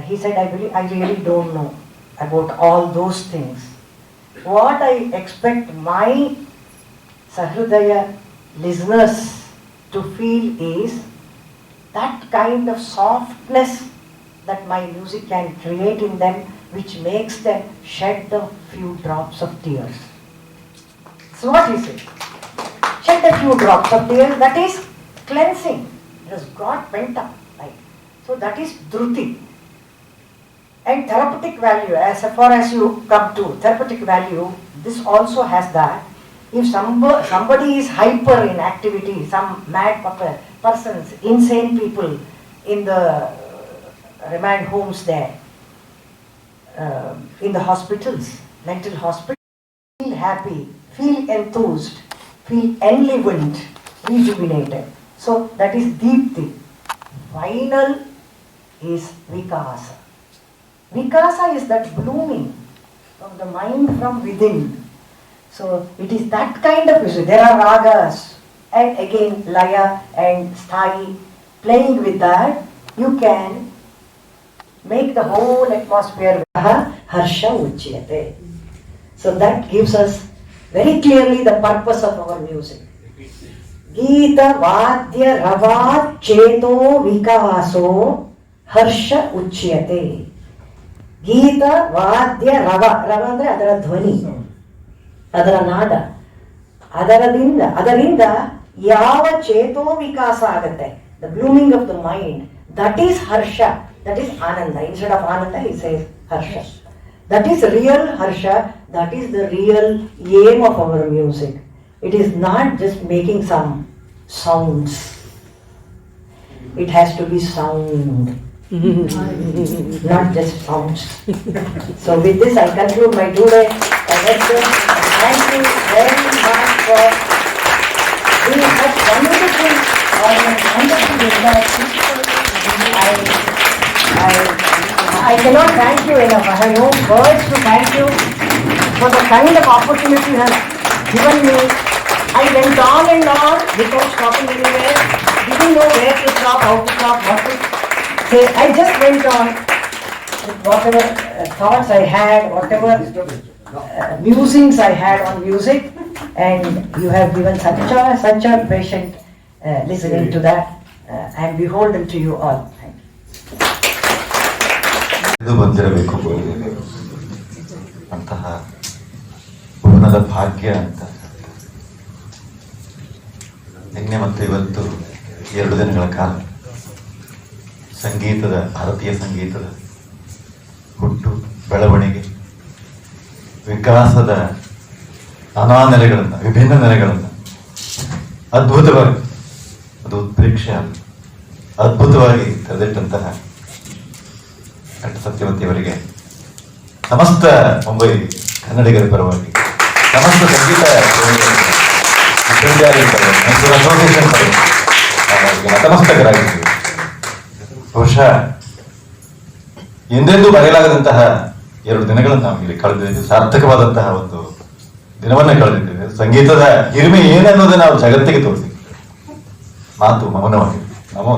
He said, I believe, I really don't know about all those things. What I expect my Sahridaya listeners to feel is that kind of softness that my music can create in them, which makes them shed a few drops of tears. So what is it? Shed a few drops of tears, that is cleansing. It has got pent up. Right? So that is dhruti. And therapeutic value, as far as you come to therapeutic value, this also has that. If somebody is hyper in activity, some mad persons, insane people in the remand homes there, in the hospitals, mental hospitals, feel happy, feel enthused, feel enlivened, rejuvenated. So that is Deepti. Final is Vikasa. Vikasa is that blooming of the mind from within. So it is that kind of music. There are ragas and again laya and sthai. Playing with that, you can make the whole atmosphere harsha uchyate. So that gives us very clearly the purpose of our music. Geeta vadya ravat cheto vikaso harsha uchyate. Geeta vadya rava. Rava andre adara dhvani. ಅದರ ನಾದ, ಅದರಿಂದ ಯಾವ ಚೇತೋ ವಿಕಾಸ ಆಗುತ್ತೆ, the blooming of the mind, that is harsha, that is ananda. Instead of ananda he says harsha. That is real harsha, that is the real aim of our music. It is not just making some sounds, it has to be sound. Not just sounds. So with this I conclude my 2-day lecture. Thank you very much for being such wonderful interaction. I cannot thank you enough. I have no words to thank you for the kind of opportunity you have given me. I went on and on without stopping anywhere. Didn't know where to stop, how to stop, what to say. I just went on with whatever thoughts I had, whatever musings I had on music, and you have given such a patient listening to that. I am beholden to you all. Thank you. ಇದು ಬಂದಿರಬೇಕು ಅಂತಹ ಪೂರ್ಣದ ಭಾಗ್ಯ ಅಂತ. ನಿನ್ನೆ ಮತ್ತು ಇವತ್ತು 2 ದಿನಗಳ ಕಾಲ ಸಂಗೀತದ, ಭಾರತೀಯ ಸಂಗೀತದ ಹುಟ್ಟು, ಬೆಳವಣಿಗೆ, ವಿಕಾಸದ ನಾನಾ ನೆಲೆಗಳನ್ನು, ವಿಭಿನ್ನ ನೆಲೆಗಳನ್ನು ಅದ್ಭುತವಾಗಿ, ಅದು ಉತ್ಪ್ರೇಕ್ಷೆ ಅದ್ಭುತವಾಗಿ ತೆರೆದಿಟ್ಟಂತಹ ಡಾಕ್ಟರ್ ಸತ್ಯವತಿಯವರಿಗೆ ಸಮಸ್ತ ಮುಂಬೈ ಕನ್ನಡಿಗರ ಪರವಾಗಿ, ಸಮಸ್ತ ಸಂಗೀತ ವಿಶ್ವವಿದ್ಯಾಲಯದ ಪರವಾಗಿ, ಮೈಸೂರು ಅಸೋಸಿಯೇಷನ್ ಪರವಾಗಿ ನತಮಸ್ತಕರಾಗಿದ್ದೀವಿ. ಬಹುಶಃ ಎಂದೆಂದೂ ಬರೆಯಲಾಗದಂತಹ 2 ದಿನಗಳನ್ನು ನಾವು ಇಲ್ಲಿ ಕಳೆದಿದ್ದೇವೆ. ಸಾರ್ಥಕವಾದಂತಹ ಒಂದು ದಿನವನ್ನೇ ಕಳೆದಿದ್ದೇವೆ. ಸಂಗೀತದ ಹಿರಿಮೆ ಏನನ್ನೋದನ್ನು ನಾವು ಜಗತ್ತಿಗೆ ತೋರಿಸಿದ್ವಿ. ಮಾತು ಮೌನವಾಗಿದೆ. ನಮೋ